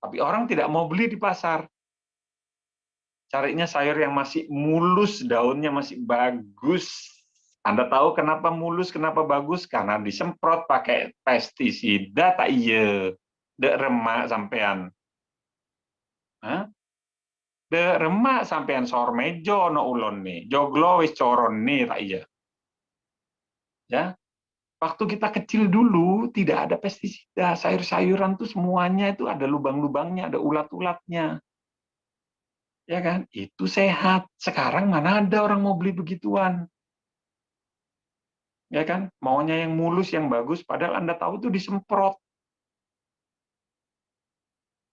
Tapi orang tidak mau beli di pasar. Carinya sayur yang masih mulus, daunnya masih bagus. Anda tahu kenapa mulus, kenapa bagus? Karena disemprot pakai pestisida, tak iya. Dek remak sampean. Hah? Dek remak sampean sormejo no ulon nih. Joglo wis coron nih, tak iya. Ya. Waktu kita kecil dulu tidak ada pestisida, sayur-sayuran tuh semuanya itu ada lubang-lubangnya, ada ulat-ulatnya. Ya kan? Itu sehat. Sekarang mana ada orang mau beli begituan? Ya kan? Maunya yang mulus, yang bagus, padahal Anda tahu itu disemprot.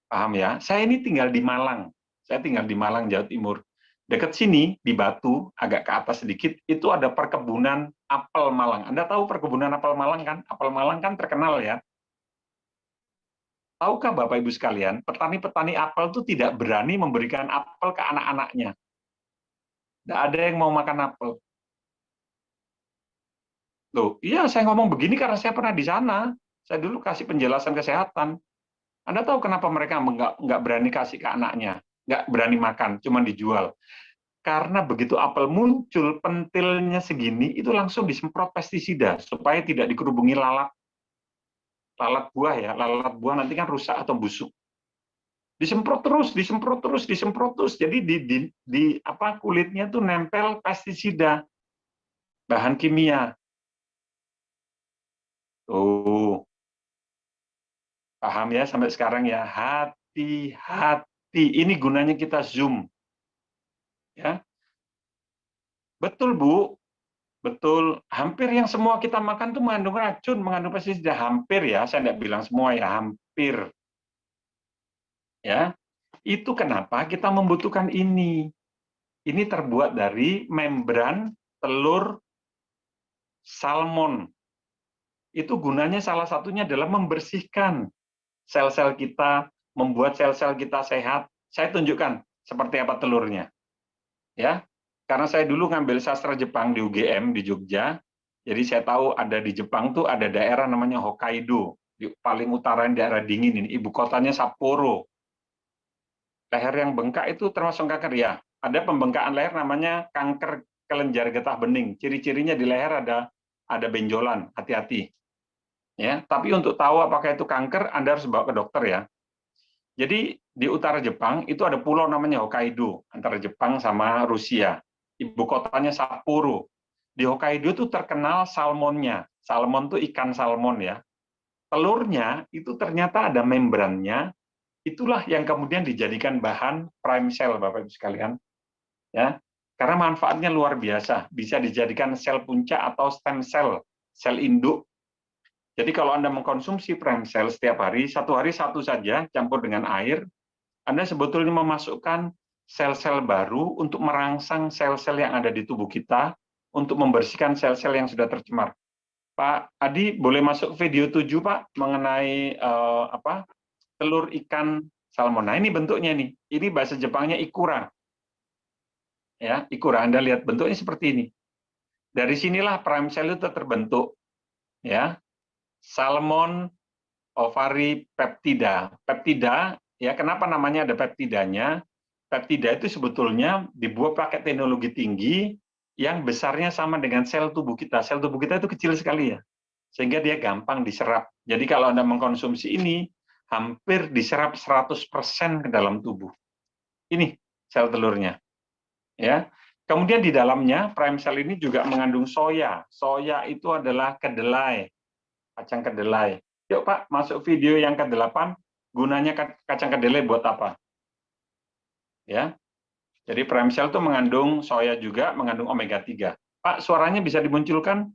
Paham ya? Saya ini tinggal di Malang. Saya tinggal di Malang, Jawa Timur. Dekat sini, di Batu, agak ke atas sedikit, itu ada perkebunan apel Malang. Anda tahu perkebunan apel Malang kan? Apel Malang kan terkenal ya. Tahukah Bapak Ibu sekalian, petani-petani apel itu tidak berani memberikan apel ke anak-anaknya. Tidak ada yang mau makan apel. Loh, iya saya ngomong begini karena saya pernah di sana. Saya dulu kasih penjelasan kesehatan. Anda tahu kenapa mereka nggak berani kasih ke anaknya? Nggak berani makan, cuma dijual. Karena begitu apel muncul, pentilnya segini, itu langsung disemprot pestisida, supaya tidak dikerubungi lalat. Lalat buah ya, lalat buah nanti kan rusak atau busuk. Disemprot terus, disemprot terus, disemprot terus. Jadi di kulitnya tuh nempel pestisida, bahan kimia. Tuh. Paham ya sampai sekarang ya? Hati-hati. Ini gunanya kita Zoom. Ya. Betul, Bu. Betul. Hampir yang semua kita makan tuh mengandung racun, mengandung pestisida. Hampir ya, saya tidak bilang semua ya, hampir. Ya. Itu kenapa kita membutuhkan ini. Ini terbuat dari membran telur salmon. Itu gunanya salah satunya adalah membersihkan sel-sel kita, membuat sel-sel kita sehat. Saya tunjukkan seperti apa telurnya. Ya, karena saya dulu ngambil sastra Jepang di UGM di Jogja. Jadi saya tahu ada di Jepang tuh ada daerah namanya Hokkaido, di paling utara daerah dingin ini, ibu kotanya Sapporo. Leher yang bengkak itu termasuk kanker ya. Ada pembengkakan leher namanya kanker kelenjar getah bening. Ciri-cirinya di leher ada benjolan, hati-hati. Ya, tapi untuk tahu apakah itu kanker, Anda harus bawa ke dokter ya. Jadi di utara Jepang itu ada pulau namanya Hokkaido, antara Jepang sama Rusia. Ibu kotanya Sapporo. Di Hokkaido itu terkenal salmonnya. Salmon itu ikan salmon ya. Telurnya itu ternyata ada membrannya. Itulah yang kemudian dijadikan bahan prime cell, Bapak Ibu sekalian. Ya, karena manfaatnya luar biasa. Bisa dijadikan sel puncak atau stem cell, sel induk. Jadi kalau Anda mengkonsumsi prime cell setiap hari satu saja, campur dengan air, Anda sebetulnya memasukkan sel-sel baru untuk merangsang sel-sel yang ada di tubuh kita, untuk membersihkan sel-sel yang sudah tercemar. Pak Adi, boleh masuk video 7, Pak, mengenai telur ikan salmon. Nah, ini bentuknya nih. Ini bahasa Jepangnya ikura. Ya, ikura. Anda lihat bentuknya seperti ini. Dari sinilah prime cell itu terbentuk. Ya. Salmon ovari peptida. Peptida, ya kenapa namanya ada peptidanya? Peptida itu sebetulnya dibuat pakai teknologi tinggi yang besarnya sama dengan sel tubuh kita. Sel tubuh kita itu kecil sekali ya, sehingga dia gampang diserap. Jadi kalau Anda mengkonsumsi ini, hampir diserap 100% ke dalam tubuh. Ini sel telurnya. Ya. Kemudian di dalamnya, prime cell ini juga mengandung soya. Soya itu adalah kedelai. Kacang kedelai. Yuk Pak, masuk video yang ke-8. Gunanya kacang kedelai buat apa? Ya. Jadi prime cell itu mengandung soya juga, mengandung omega 3. Pak, suaranya bisa dimunculkan?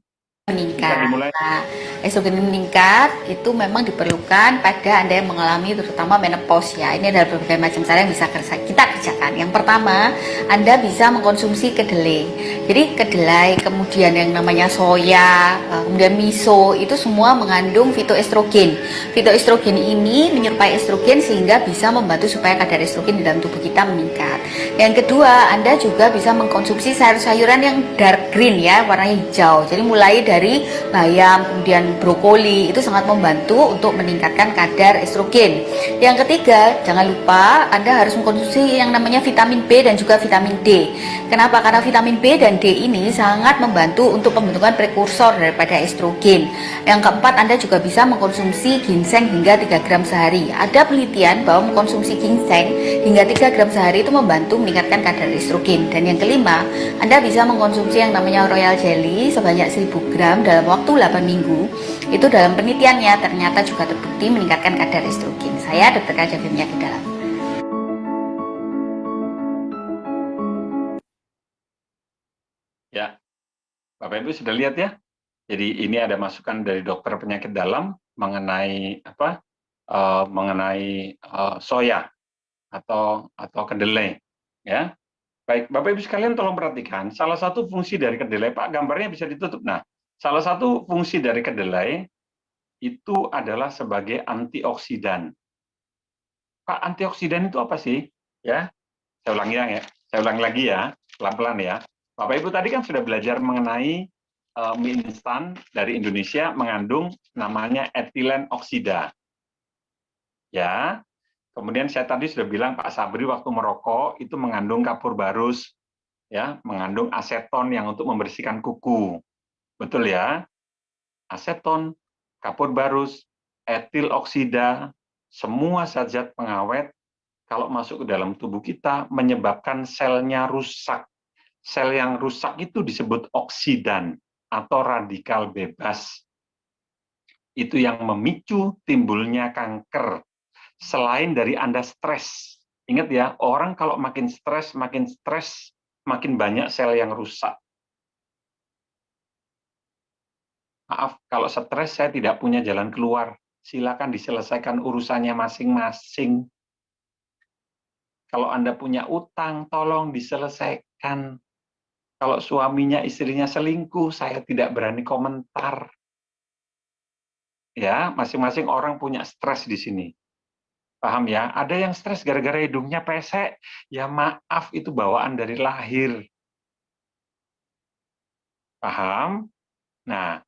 Meningkat. Nah, estrogen meningkat itu memang diperlukan pada Anda yang mengalami terutama menopause ya. Ini adalah berbagai macam cara yang bisa kita kerjakan. Yang pertama, Anda bisa mengkonsumsi kedelai. Jadi kedelai, kemudian yang namanya soya, kemudian miso, itu semua mengandung fitoestrogen. Fitoestrogen ini menyerupai estrogen sehingga bisa membantu supaya kadar estrogen di dalam tubuh kita meningkat. Yang kedua, Anda juga bisa mengkonsumsi sayur-sayuran yang dark green ya, warnanya hijau. Jadi mulai dari dari bayam, kemudian brokoli, itu sangat membantu untuk meningkatkan kadar estrogen. Yang ketiga, jangan lupa Anda harus mengkonsumsi yang namanya vitamin B dan juga vitamin D. Kenapa? Karena vitamin B dan D ini sangat membantu untuk pembentukan prekursor daripada estrogen. Yang keempat, Anda juga bisa mengkonsumsi ginseng hingga 3 gram sehari. Ada penelitian bahwa mengkonsumsi ginseng hingga 3 gram sehari itu membantu meningkatkan kadar estrogen. Dan yang kelima, Anda bisa mengkonsumsi yang namanya royal jelly sebanyak 1000 gram dalam waktu 8 minggu. Itu dalam penelitiannya ternyata juga terbukti meningkatkan kadar estrogen. Saya Dr. Kaja Penyakit Dalam. Ya, Bapak Ibu sudah lihat ya. Jadi ini ada masukan dari dokter penyakit dalam mengenai apa? Mengenai soya atau kedelai, ya. Baik, Bapak Ibu sekalian tolong perhatikan, salah satu fungsi dari kedelai, Pak, gambarnya bisa ditutup. Nah, salah satu fungsi dari kedelai itu adalah sebagai antioksidan. Pak, antioksidan itu apa sih? Ya, saya ulangi lagi ya, pelan-pelan ya. Bapak Ibu tadi kan sudah belajar mengenai mie instan dari Indonesia mengandung namanya etilen oksida. Ya, kemudian saya tadi sudah bilang Pak Sabri waktu merokok itu mengandung kapur barus, ya, mengandung aseton yang untuk membersihkan kuku. Betul ya? Aseton, kapur barus, etil oksida, semua zat-zat pengawet kalau masuk ke dalam tubuh kita menyebabkan selnya rusak. Sel yang rusak itu disebut oksidan atau radikal bebas. Itu yang memicu timbulnya kanker. Selain dari Anda stres. Ingat ya, orang kalau makin stres, makin banyak sel yang rusak. Maaf, kalau stres saya tidak punya jalan keluar. Silakan diselesaikan urusannya masing-masing. Kalau Anda punya utang, tolong diselesaikan. Kalau suaminya, istrinya selingkuh, saya tidak berani komentar. Ya, masing-masing orang punya stres di sini. Paham ya? Ada yang stres gara-gara hidungnya pesek. Ya maaf, itu bawaan dari lahir. Paham? Nah,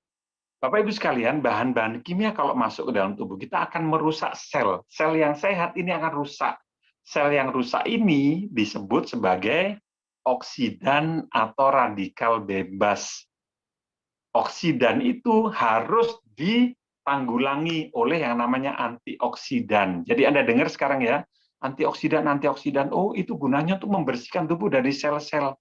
Bapak Ibu sekalian, bahan-bahan kimia kalau masuk ke dalam tubuh kita akan merusak sel. Sel yang sehat ini akan rusak. Sel yang rusak ini disebut sebagai oksidan atau radikal bebas. Oksidan itu harus ditanggulangi oleh yang namanya antioksidan. Jadi Anda dengar sekarang ya, antioksidan, oh itu gunanya untuk membersihkan tubuh dari sel-sel.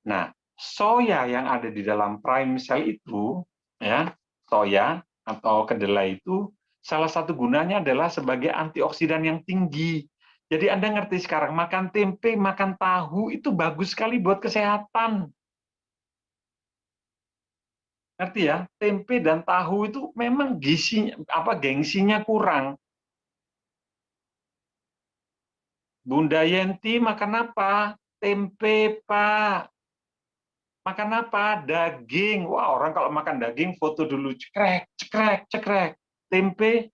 Nah, soya yang ada di dalam prime cell itu, ya, soya atau kedelai itu, salah satu gunanya adalah sebagai antioksidan yang tinggi. Jadi Anda ngerti sekarang, makan tempe, makan tahu itu bagus sekali buat kesehatan. Ngerti ya? Tempe dan tahu itu memang gengsinya kurang. Bunda Yenti makan apa? Tempe, Pak. Makan apa? Daging. Wah, orang kalau makan daging foto dulu, cekrek. Tempe,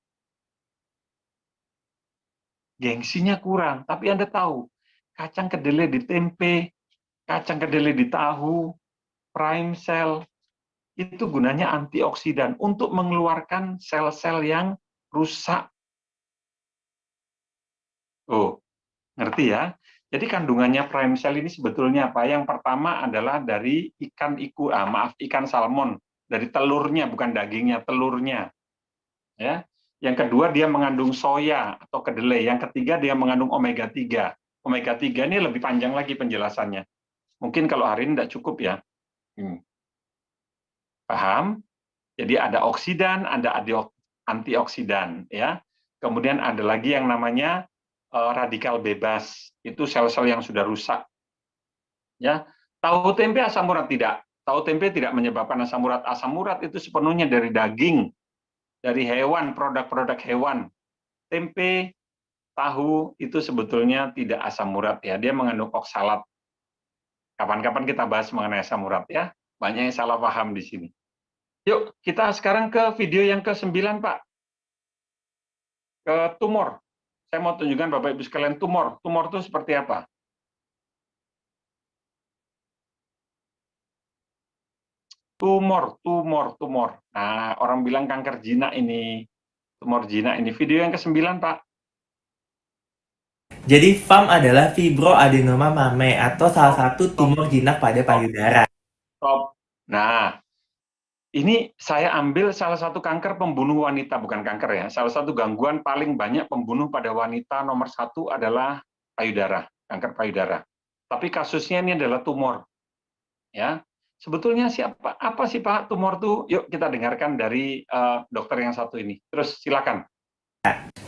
gengsinya kurang. Tapi Anda tahu, kacang kedelai di tempe, kacang kedelai di tahu, prime cell, itu gunanya antioksidan untuk mengeluarkan sel-sel yang rusak. Oh, ngerti ya? Jadi kandungannya prime cell ini sebetulnya apa? Yang pertama adalah dari ikan salmon, dari telurnya, bukan dagingnya, telurnya. Ya. Yang kedua dia mengandung soya atau kedelai. Yang ketiga dia mengandung omega 3. Omega 3 ini lebih panjang lagi penjelasannya. Mungkin kalau hari ini tidak cukup ya. Paham? Jadi ada oksidan, ada antioksidan, ya. Kemudian ada lagi yang namanya radikal bebas. Itu sel-sel yang sudah rusak. Ya. Tahu tempe asam urat tidak? Tahu tempe tidak menyebabkan asam urat. Asam urat itu sepenuhnya dari daging, dari hewan, produk-produk hewan. Tempe, tahu itu sebetulnya tidak asam urat ya. Dia mengandung oksalat. Kapan-kapan kita bahas mengenai asam urat ya. Banyak yang salah paham di sini. Yuk, kita sekarang ke video yang ke-9, Pak. Ke tumor. Saya mau tunjukkan Bapak Ibu sekalian tumor. Tumor itu seperti apa? tumor. Nah, orang bilang kanker jinak ini, tumor jinak ini. Video yang ke-9, Pak. Jadi FAM adalah fibroadenoma mame atau salah satu tumor jinak pada payudara. Stop. Nah, ini saya ambil salah satu kanker pembunuh wanita, bukan kanker ya. Salah satu gangguan paling banyak pembunuh pada wanita nomor 1 adalah payudara, kanker payudara. Tapi kasusnya ini adalah tumor. Ya, sebetulnya apa sih Pak tumor itu? Yuk kita dengarkan dari dokter yang satu ini. Terus silakan.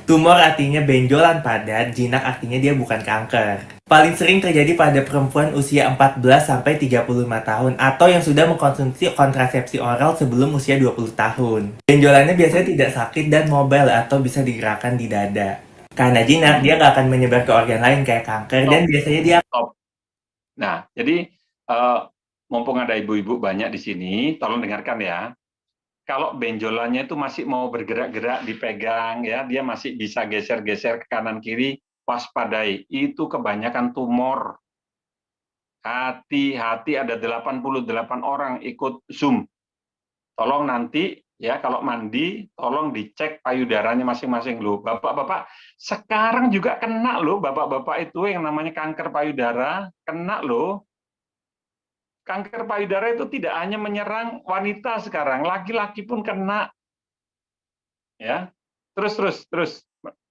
Tumor artinya benjolan padat, jinak artinya dia bukan kanker. Paling sering terjadi pada perempuan usia 14-35 tahun atau yang sudah mengkonsumsi kontrasepsi oral sebelum usia 20 tahun. Benjolannya biasanya tidak sakit dan mobile atau bisa digerakkan di dada. Karena jinak, dia nggak akan menyebar ke organ lain kayak kanker dan biasanya dia... Nah, jadi mumpung ada ibu-ibu banyak di sini, tolong dengarkan ya. Kalau benjolannya itu masih mau bergerak-gerak, dipegang, ya, dia masih bisa geser-geser ke kanan kiri, waspadai. Itu kebanyakan tumor. Hati-hati, ada 88 orang ikut Zoom. Tolong nanti, ya, kalau mandi, tolong dicek payudaranya masing-masing loh. Bapak-bapak, sekarang juga kena loh, bapak-bapak itu yang namanya kanker payudara, kena loh. Kanker payudara itu tidak hanya menyerang wanita sekarang, laki-laki pun kena. Ya, terus.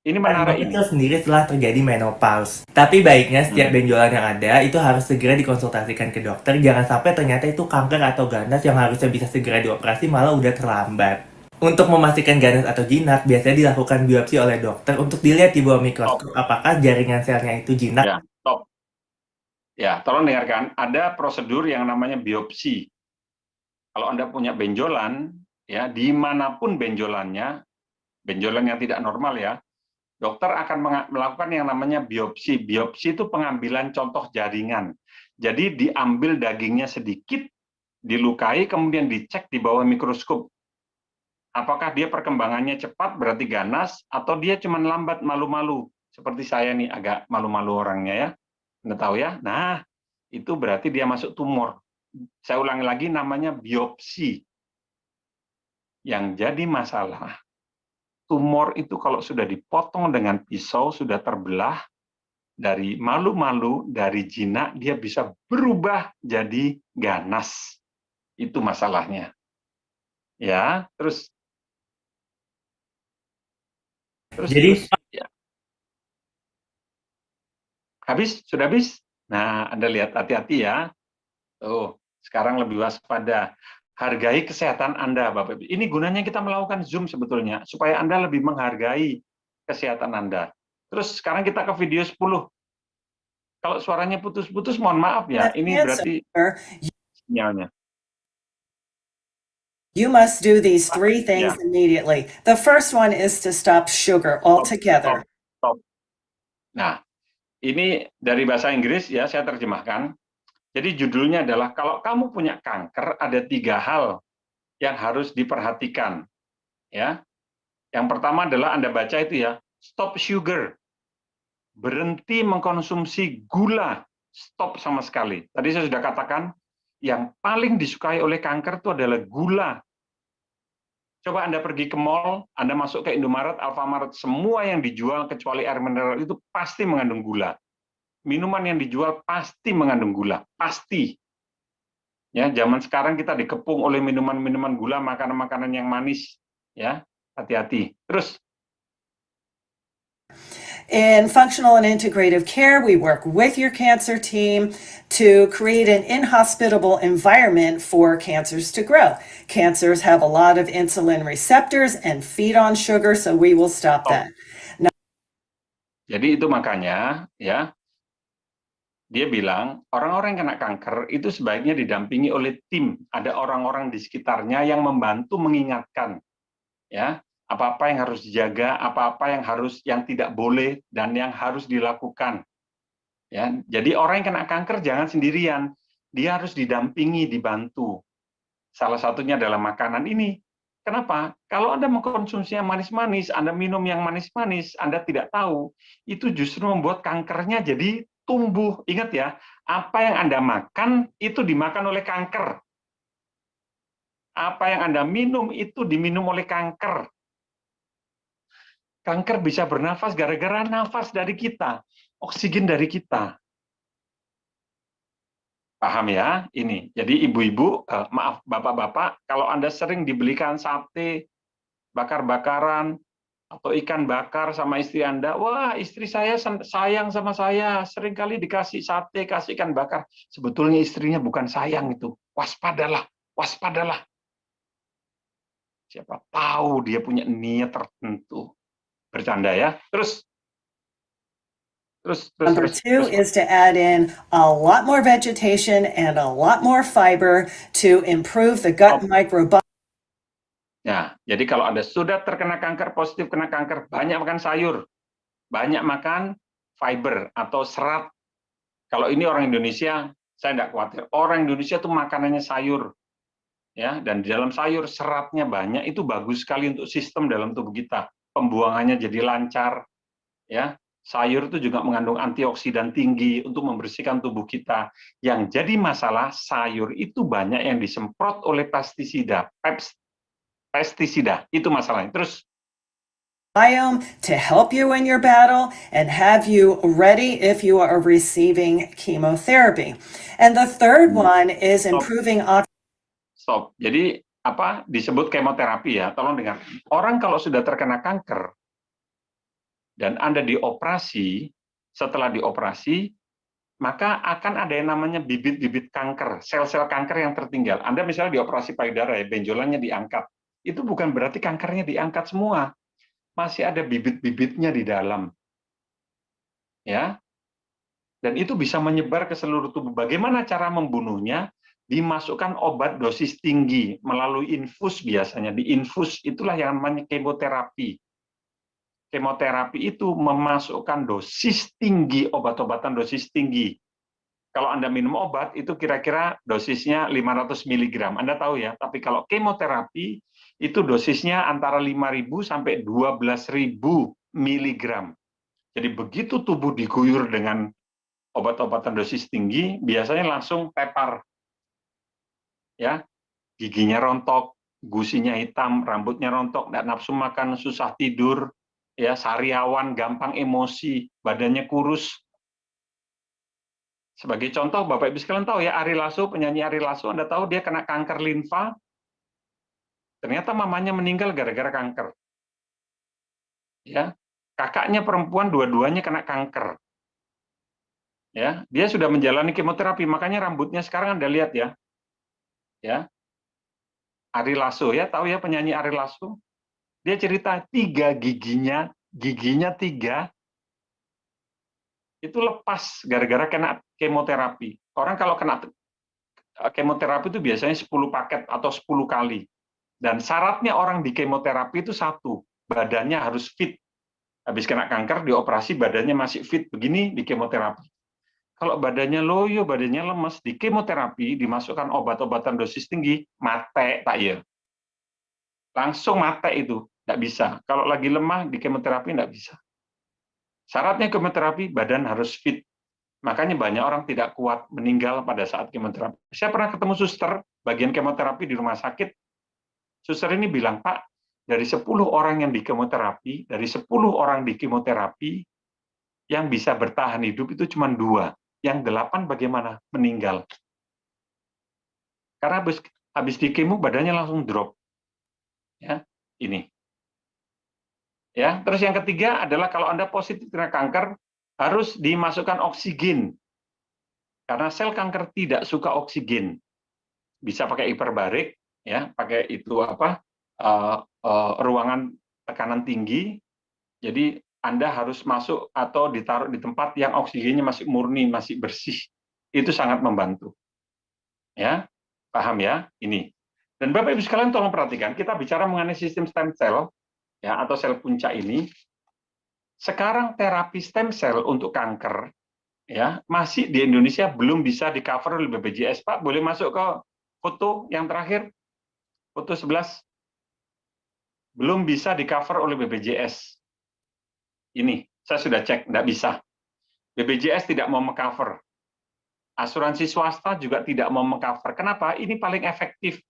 Ini menarik. Itu sendiri setelah terjadi menopause. Tapi baiknya setiap benjolan yang ada itu harus segera dikonsultasikan ke dokter. Jangan sampai ternyata itu kanker atau ganas yang harusnya bisa segera dioperasi malah udah terlambat. Untuk memastikan ganas atau jinak, biasanya dilakukan biopsi oleh dokter untuk dilihat di bawah mikroskop apakah jaringan selnya itu jinak. Ya, stop. Ya, tolong dengarkan, ada prosedur yang namanya biopsi. Kalau Anda punya benjolan, ya, dimanapun benjolannya, benjolan yang tidak normal ya, dokter akan melakukan yang namanya biopsi. Biopsi itu pengambilan contoh jaringan. Jadi diambil dagingnya sedikit, dilukai, kemudian dicek di bawah mikroskop. Apakah dia perkembangannya cepat, berarti ganas, atau dia cuma lambat, malu-malu. Seperti saya nih, agak malu-malu orangnya ya. Anda tahu ya? Nah, itu berarti dia masuk tumor. Saya ulangi lagi, namanya biopsi. Yang jadi masalah, tumor itu kalau sudah dipotong dengan pisau, sudah terbelah, dari malu-malu, dari jinak, dia bisa berubah jadi ganas. Itu masalahnya. Ya, terus Jadi, ya. Sudah habis? Nah, Anda lihat, hati-hati ya. Tuh, sekarang lebih waspada. Hargai kesehatan Anda, Bapak Ibu. Ini gunanya kita melakukan Zoom sebetulnya, supaya Anda lebih menghargai kesehatan Anda. Terus sekarang kita ke video 10. Kalau suaranya putus-putus, mohon maaf ya. Ini berarti sinyalnya. You must do these 3 things immediately. The first one is to stop sugar altogether. Stop. Nah, ini dari bahasa Inggris ya, saya terjemahkan. Jadi judulnya adalah, kalau kamu punya kanker, ada 3 hal yang harus diperhatikan. Ya, yang pertama adalah Anda baca itu ya, stop sugar. Berhenti mengkonsumsi gula. Stop sama sekali. Tadi saya sudah katakan, yang paling disukai oleh kanker itu adalah gula. Coba Anda pergi ke mall, Anda masuk ke Indomaret, Alfamart, semua yang dijual kecuali air mineral itu pasti mengandung gula. Minuman yang dijual pasti mengandung gula, pasti. Ya, zaman sekarang kita dikepung oleh minuman-minuman gula, makanan-makanan yang manis, ya, hati-hati. Terus. In functional and integrative care, we work with your cancer team to create an inhospitable environment for cancers to grow. Cancers have a lot of insulin receptors and feed on sugar, so we will stop that. Now, jadi itu makanya, ya, dia bilang orang-orang yang kena kanker itu sebaiknya didampingi oleh tim. Ada orang-orang di sekitarnya yang membantu mengingatkan, ya. Apa-apa yang harus dijaga, apa-apa yang tidak boleh dan yang harus dilakukan. Ya, jadi orang yang kena kanker jangan sendirian, dia harus didampingi, dibantu. Salah satunya adalah makanan ini. Kenapa? Kalau Anda mengkonsumsi yang manis-manis, Anda minum yang manis-manis, Anda tidak tahu, itu justru membuat kankernya jadi tumbuh. Ingat ya, apa yang Anda makan itu dimakan oleh kanker. Apa yang Anda minum itu diminum oleh kanker. Kanker bisa bernafas gara-gara nafas dari kita, oksigen dari kita. Paham ya? Ini. Jadi ibu-ibu, maaf bapak-bapak, kalau Anda sering dibelikan sate, bakar-bakaran, atau ikan bakar sama istri Anda, wah istri saya sayang sama saya, seringkali dikasih sate, kasih ikan bakar. Sebetulnya istrinya bukan sayang itu. Waspadalah, waspadalah. Siapa tahu dia punya niat tertentu. Bercanda ya. Terus. Number two is to add in a lot more vegetation and a lot more fiber to improve the gut microbiome. Ya, jadi kalau Anda sudah terkena kanker, positif kena kanker, banyak makan sayur, banyak makan fiber atau serat. Kalau ini orang Indonesia, saya tidak khawatir. Orang Indonesia itu makanannya sayur. Ya, dan di dalam sayur seratnya banyak, itu bagus sekali untuk sistem dalam tubuh kita. Pembuangannya jadi lancar. Ya, sayur itu juga mengandung antioksidan tinggi untuk membersihkan tubuh kita. Yang jadi masalah, sayur itu banyak yang disemprot oleh pestisida. Pestisida, itu masalahnya. Terus To help you in your battle and have you ready if you are receiving chemotherapy. And the third one is improving Stop. Jadi apa disebut kemoterapi ya? Tolong dengar. Orang kalau sudah terkena kanker dan Anda dioperasi, setelah dioperasi, maka akan ada yang namanya bibit-bibit kanker, sel-sel kanker yang tertinggal. Anda misalnya dioperasi payudara ya, benjolannya diangkat. Itu bukan berarti kankernya diangkat semua. Masih ada bibit-bibitnya di dalam. Ya. Dan itu bisa menyebar ke seluruh tubuh. Bagaimana cara membunuhnya? Dimasukkan obat dosis tinggi melalui infus biasanya. Di infus itulah yang namanya kemoterapi. Kemoterapi itu memasukkan dosis tinggi, obat-obatan dosis tinggi. Kalau Anda minum obat, itu kira-kira dosisnya 500 mg. Anda tahu ya, tapi kalau kemoterapi, itu dosisnya antara 5.000 sampai 12.000 mg. Jadi begitu tubuh diguyur dengan obat-obatan dosis tinggi, biasanya langsung tepar. Ya, giginya rontok, gusinya hitam, rambutnya rontok, tidak nafsu makan, susah tidur, ya, sariawan, gampang emosi, badannya kurus. Sebagai contoh, Bapak Ibu sekalian tahu ya, Ari Lasso, penyanyi Ari Lasso, Anda tahu dia kena kanker limfa, ternyata mamanya meninggal gara-gara kanker. Ya, kakaknya perempuan dua-duanya kena kanker. Ya, dia sudah menjalani kemoterapi, makanya rambutnya sekarang Anda lihat ya. Ya, Ari Lasso ya, tahu ya penyanyi Ari Lasso? Dia cerita 3 giginya 3 itu lepas gara-gara kena kemoterapi. Orang kalau kena kemoterapi itu biasanya 10 paket atau 10 kali. Dan syaratnya orang di kemoterapi itu satu, badannya harus fit. Habis kena kanker, dioperasi badannya masih fit begini di kemoterapi. Kalau badannya loyo, badannya lemes, di kemoterapi dimasukkan obat-obatan dosis tinggi, mate tak ya. Langsung mate itu, tidak bisa. Kalau lagi lemah di kemoterapi tidak bisa. Syaratnya kemoterapi badan harus fit. Makanya banyak orang tidak kuat meninggal pada saat kemoterapi. Saya pernah ketemu suster bagian kemoterapi di rumah sakit. Suster ini bilang, Pak, dari 10 orang yang di kemoterapi, yang bisa bertahan hidup itu cuma 2. Yang 8 bagaimana? Meninggal. Karena habis di kemo badannya langsung drop. Ya, ini. Ya, terus yang ketiga adalah kalau Anda positif kena kanker harus dimasukkan oksigen. Karena sel kanker tidak suka oksigen. Bisa pakai hiperbarik, ya, pakai itu ruangan tekanan tinggi. Jadi Anda harus masuk atau ditaruh di tempat yang oksigennya masih murni, masih bersih. Itu sangat membantu. Ya, paham ya? Ini. Dan Bapak Ibu sekalian tolong perhatikan, kita bicara mengenai sistem stem cell, ya, atau sel punca ini. Sekarang terapi stem cell untuk kanker, ya, masih di Indonesia belum bisa di-cover oleh BPJS. Pak, boleh masuk ke foto yang terakhir? Foto 11. Belum bisa di-cover oleh BPJS. Ini, saya sudah cek, tidak bisa. BPJS tidak mau meng-cover. Asuransi swasta juga tidak mau meng-cover. Kenapa? Ini paling efektif.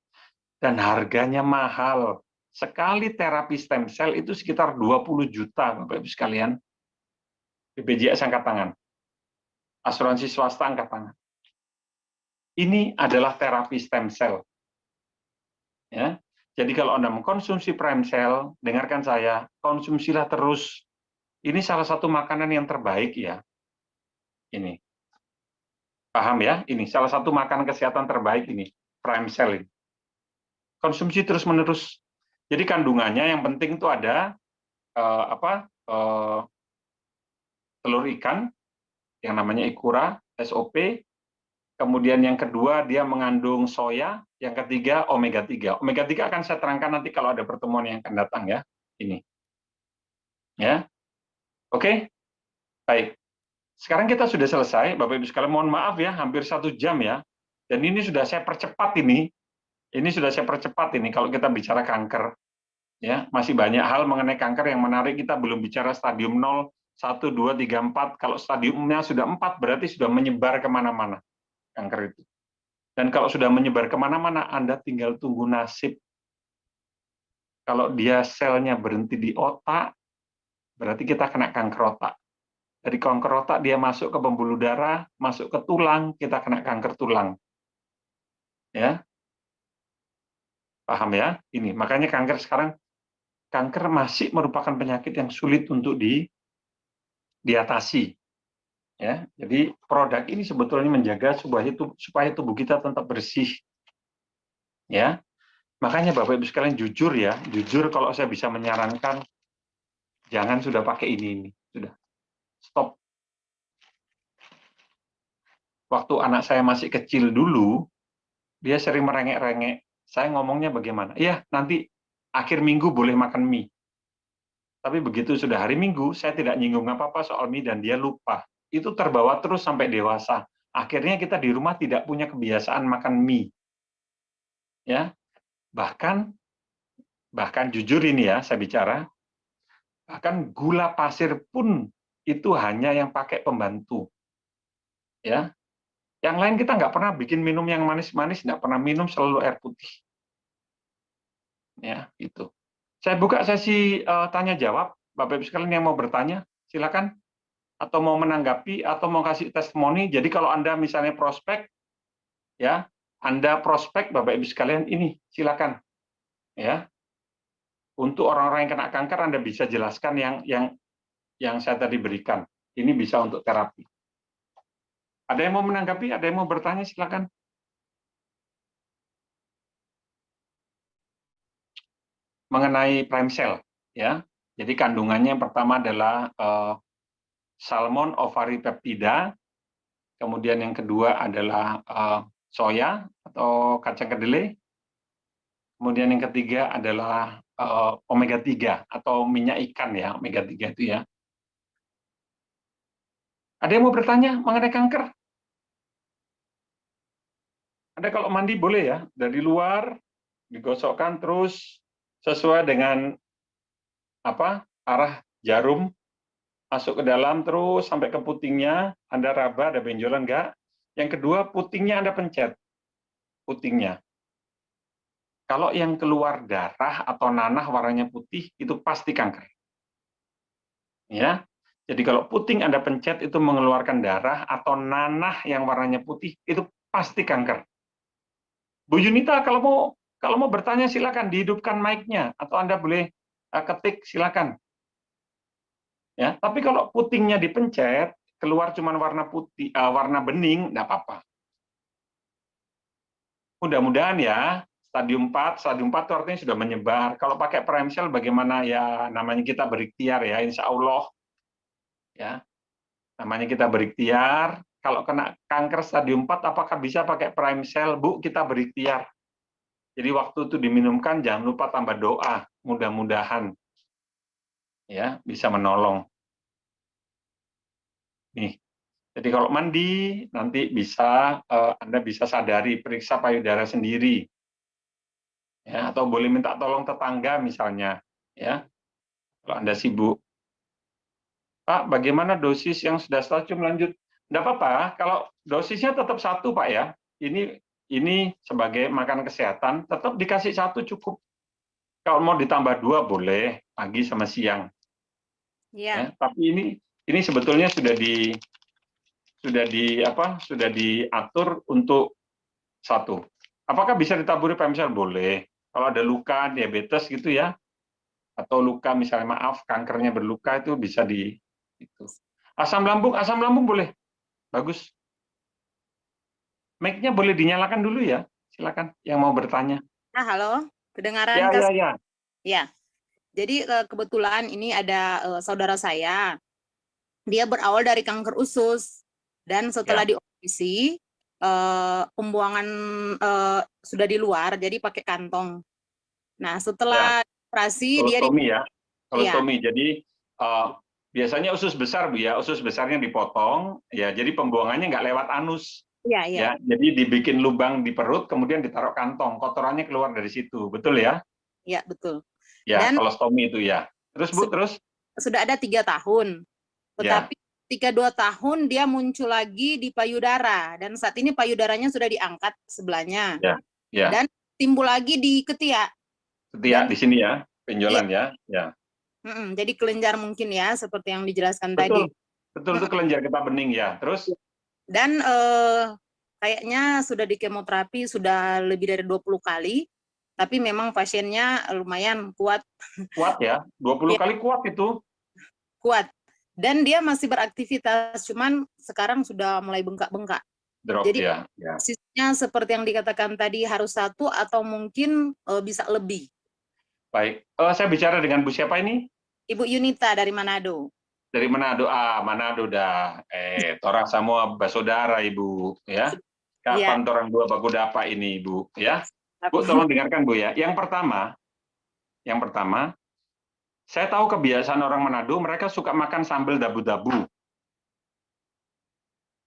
dan harganya mahal. Sekali terapi stem cell itu sekitar 20 juta, Bapak Ibu sekalian. BPJS angkat tangan. Asuransi swasta angkat tangan. Ini adalah terapi stem cell. Ya. Jadi kalau Anda mengkonsumsi prime cell, dengarkan saya, konsumsilah terus. Ini salah satu makanan yang terbaik ya. Ini. Paham ya? Ini salah satu makanan kesehatan terbaik ini, prime cell ini. Konsumsi terus-menerus. Jadi kandungannya yang penting itu ada telur ikan yang namanya ikura, SOP. Kemudian yang kedua dia mengandung soya, yang ketiga omega 3. Omega 3 akan saya terangkan nanti kalau ada pertemuan yang akan datang ya. Ini. Ya. Oke. Baik. Sekarang kita sudah selesai, Bapak Ibu sekalian, mohon maaf ya, hampir 1 jam ya. Dan ini sudah saya percepat ini. Ini sudah saya percepat ini kalau kita bicara kanker. Ya, masih banyak hal mengenai kanker yang menarik, kita belum bicara stadium 0, 1, 2, 3, 4. Kalau stadiumnya sudah 4 berarti sudah menyebar kemana-mana kanker itu. Dan kalau sudah menyebar kemana-mana, Anda tinggal tunggu nasib. Kalau dia selnya berhenti di otak, berarti kita kena kanker otak. Dari kanker otak dia masuk ke pembuluh darah, masuk ke tulang, kita kena kanker tulang. Ya. Paham ya? Ini, makanya kanker sekarang, kanker masih merupakan penyakit yang sulit untuk diatasi. Ya, jadi produk ini sebetulnya menjaga supaya tubuh kita tetap bersih. Ya. Makanya Bapak Ibu sekalian jujur ya, jujur kalau saya bisa menyarankan, jangan sudah pakai ini. Sudah. Stop. Waktu anak saya masih kecil dulu, dia sering merengek-rengek. Saya ngomongnya bagaimana? Iya, nanti akhir minggu boleh makan mie. Tapi begitu sudah hari Minggu, saya tidak nyinggung apa-apa soal mie dan dia lupa. Itu terbawa terus sampai dewasa. Akhirnya kita di rumah tidak punya kebiasaan makan mie. Ya. Bahkan jujur ini ya, saya bicara, bahkan gula pasir pun itu hanya yang pakai pembantu. Ya. Yang lain kita nggak pernah bikin minum yang manis-manis, nggak pernah minum, selalu air putih. Ya, itu. Saya buka sesi tanya jawab, Bapak Ibu sekalian yang mau bertanya, silakan. Atau mau menanggapi, atau mau kasih testimoni. Jadi kalau Anda misalnya prospek, ya, Anda prospek, Bapak Ibu sekalian, ini silakan. Ya. Untuk orang-orang yang kena kanker, Anda bisa jelaskan yang saya tadi berikan. Ini bisa untuk terapi. Ada yang mau menanggapi? Ada yang mau bertanya? Silakan. Mengenai prime cell, ya. Jadi kandungannya yang pertama adalah salmon ovari peptida, kemudian yang kedua adalah soya atau kacang kedelai, kemudian yang ketiga adalah omega 3 atau minyak ikan ya, omega 3 itu ya. Ada yang mau bertanya mengenai kanker? Anda kalau mandi boleh ya, dari luar digosokkan terus sesuai dengan arah jarum masuk ke dalam terus sampai ke putingnya, Anda raba, ada benjolan enggak? Yang kedua, putingnya Anda pencet. Putingnya. Kalau yang keluar darah atau nanah warnanya putih, itu pasti kanker. Ya. Jadi kalau puting Anda pencet itu mengeluarkan darah atau nanah yang warnanya putih, itu pasti kanker. Bu Yunita, kalau mau bertanya silakan dihidupkan mic-nya atau Anda boleh ketik silakan. Ya, tapi kalau putingnya dipencet, keluar cuma warna putih, warna bening, enggak apa-apa. Mudah-mudahan ya, stadium 4 itu artinya sudah menyebar. Kalau pakai prime cell bagaimana ya, namanya kita berikhtiar ya, insya Allah. Ya, namanya kita berikhtiar. Kalau kena kanker stadium 4, apakah bisa pakai prime cell? Bu, kita berikhtiar. Jadi waktu itu diminumkan, jangan lupa tambah doa. Mudah-mudahan ya bisa menolong. Nih, jadi kalau mandi nanti bisa Anda bisa sadari, periksa payudara sendiri. Ya, atau boleh minta tolong tetangga misalnya, ya. Kalau Anda sibuk. Pak, bagaimana dosis yang sudah stadium lanjut? Enggak apa-apa, kalau dosisnya tetap 1, Pak ya. Ini ini sebagai makanan kesehatan, tetap dikasih 1 cukup. Kalau mau ditambah 2 boleh, pagi sama siang. Ya, tapi ini sebetulnya sudah diatur untuk 1. Apakah bisa ditaburi Pemsel? Boleh. Kalau ada luka diabetes gitu ya, atau luka misalnya kankernya berluka itu bisa itu. Asam lambung boleh. Bagus. Mic-nya boleh dinyalakan dulu ya. Silakan yang mau bertanya. Halo, kedengaran? Ya. Jadi kebetulan ini ada saudara saya. Dia berawal dari kanker usus dan setelah dioperasi pembuangan sudah di luar, jadi pakai kantong. Nah, setelah operasi dia kolostomi ya. Kolostomi. Jadi biasanya usus besar Bu ya, usus besarnya dipotong ya, jadi pembuangannya nggak lewat anus. Ya, jadi dibikin lubang di perut kemudian ditaruh kantong, kotorannya keluar dari situ. Betul ya? Iya, betul. Ya, Dan kolostomi itu ya. Terus Bu, terus? Sudah ada 3 tahun. Tetapi ketika 2 tahun dia muncul lagi di payudara dan saat ini payudaranya sudah diangkat sebelahnya. Dan timbul lagi di ketiak. Ketiak di sini ya, benjolan ya. Jadi kelenjar mungkin ya, seperti yang dijelaskan tadi. Betul itu kelenjar getah bening ya. Terus? Dan kayaknya sudah di kemoterapi sudah lebih dari 20 kali. Tapi memang pasiennya lumayan kuat. Kuat ya, 20 kali kuat itu. Kuat. Dan dia masih beraktivitas, cuman sekarang sudah mulai bengkak-bengkak. Jadi sisanya seperti yang dikatakan tadi harus 1 atau mungkin bisa lebih. Baik, saya bicara dengan Bu siapa ini? Ibu Yunita dari Manado. Dari Manado, Manado dah. Torang semua bersaudara Ibu ya. Kapan torang dua baku dapat ini Ibu ya? Bu, tolong dengarkan Bu ya. Yang pertama, saya tahu kebiasaan orang Manado, mereka suka makan sambal dabu-dabu.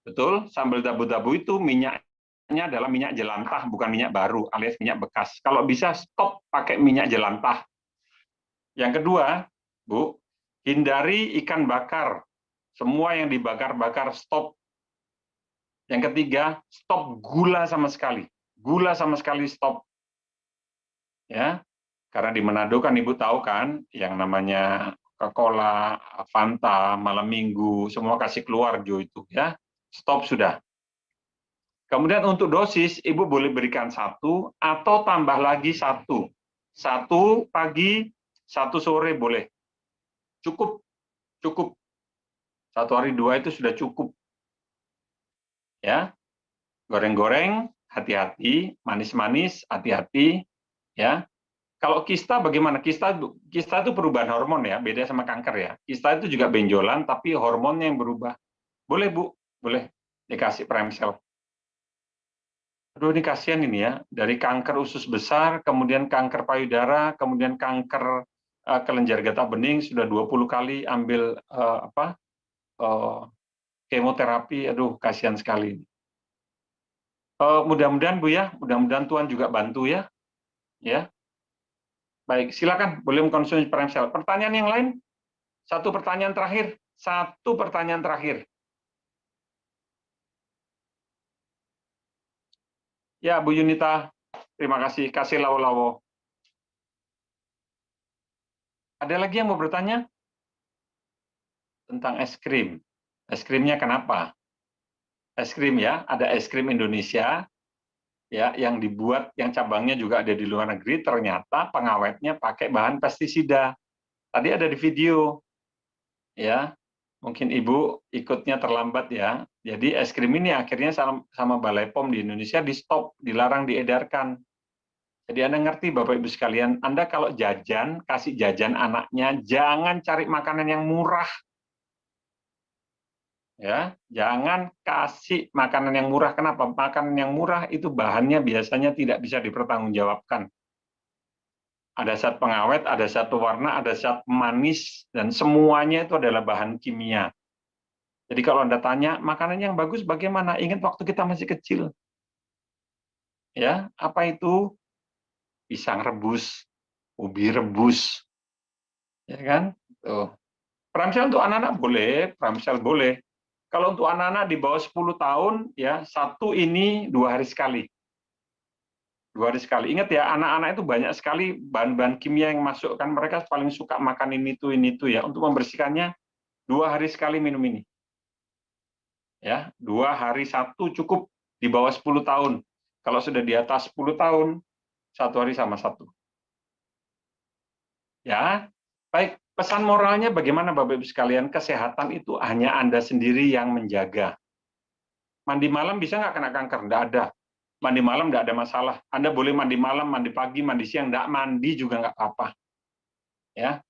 Betul, sambal dabu-dabu itu minyaknya adalah minyak jelantah, bukan minyak baru, alias minyak bekas. Kalau bisa stop pakai minyak jelantah. Yang kedua, Bu, hindari ikan bakar. Semua yang dibakar-bakar stop. Yang ketiga, stop gula sama sekali. Gula sama sekali stop. Ya, karena di Manado kan Ibu tahu kan, yang namanya Coca-Cola, Fanta, malam minggu, semua kasih keluar Jo itu ya. Stop sudah. Kemudian untuk dosis, Ibu boleh berikan 1 atau tambah lagi 1. 1 pagi, 1 sore boleh. Cukup. 1 hari 2 itu sudah cukup. Ya. Goreng-goreng, hati-hati, manis-manis, hati-hati, ya. Kalau kista bagaimana? Kista itu perubahan hormon ya, beda sama kanker ya. Kista itu juga benjolan, tapi hormonnya yang berubah. Boleh Bu, boleh dikasih Premsel. Aduh ini kasihan ini ya, dari kanker usus besar, kemudian kanker payudara, kemudian kanker kelenjar getah bening, sudah 20 kali ambil kemoterapi, aduh kasihan sekali. Mudah-mudahan Bu ya, mudah-mudahan Tuhan juga bantu ya. Ya. Baik, silakan boleh mengkonsumsi Premsel. Pertanyaan yang lain? 1 pertanyaan terakhir. 1 pertanyaan terakhir. Ya, Bu Yunita, terima kasih. Kasih lawo-lawo. Ada lagi yang mau bertanya? Tentang es krim. Es krimnya kenapa? Es krim ya, ada es krim Indonesia ya yang dibuat, yang cabangnya juga ada di luar negeri, ternyata pengawetnya pakai bahan pestisida. Tadi ada di video. Ya. Mungkin Ibu ikutnya terlambat ya. Jadi es krim ini akhirnya sama Balai POM di Indonesia di stop, dilarang diedarkan. Jadi Anda ngerti Bapak Ibu sekalian, Anda kalau jajan, kasih jajan anaknya, jangan cari makanan yang murah. Ya, jangan kasih makanan yang murah. Kenapa? Makanan yang murah itu bahannya biasanya tidak bisa dipertanggungjawabkan. Ada zat pengawet, ada zat pewarna, ada zat pemanis, dan semuanya itu adalah bahan kimia. Jadi kalau Anda tanya, makanan yang bagus bagaimana? Ingat waktu kita masih kecil. Ya, apa itu? Pisang rebus, ubi rebus. Ya kan? Tuh. Premsel untuk anak-anak boleh, Premsel boleh. Kalau untuk anak-anak di bawah 10 tahun, ya 1 ini 2 hari sekali. 2 hari sekali. Ingat ya, anak-anak itu banyak sekali bahan-bahan kimia yang masuk, kan mereka paling suka makan ini itu ya. Untuk membersihkannya 2 hari sekali minum ini. Ya, 2 hari 1 cukup, di bawah 10 tahun. Kalau sudah di atas 10 tahun, 1 hari sama 1. Ya, baik. Pesan moralnya bagaimana Bapak Ibu sekalian? Kesehatan itu hanya Anda sendiri yang menjaga. Mandi malam bisa nggak kena kanker? Nggak ada. Mandi malam nggak ada masalah. Anda boleh mandi malam, mandi pagi, mandi siang, nggak mandi juga nggak apa-apa. Ya,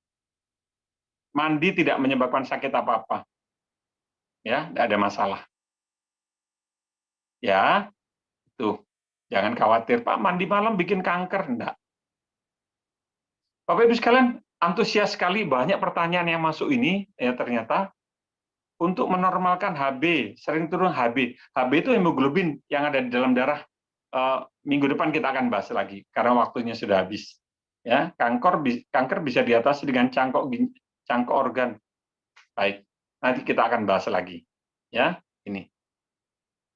mandi tidak menyebabkan sakit apa-apa. Ya, nggak ada masalah. Ya, tuh. Jangan khawatir, Pak, mandi malam bikin kanker. Enggak. Bapak Ibu sekalian, antusias sekali, banyak pertanyaan yang masuk ini, ya ternyata, untuk menormalkan HB, sering turun HB. HB itu hemoglobin yang ada di dalam darah. Minggu depan kita akan bahas lagi, karena waktunya sudah habis. Ya, kanker bisa diatasi dengan cangkok organ. Baik, nanti kita akan bahas lagi. Ya, ini.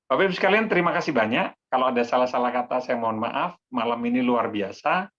Bapak Ibu sekalian, terima kasih banyak. Kalau ada salah-salah kata, saya mohon maaf. Malam ini luar biasa.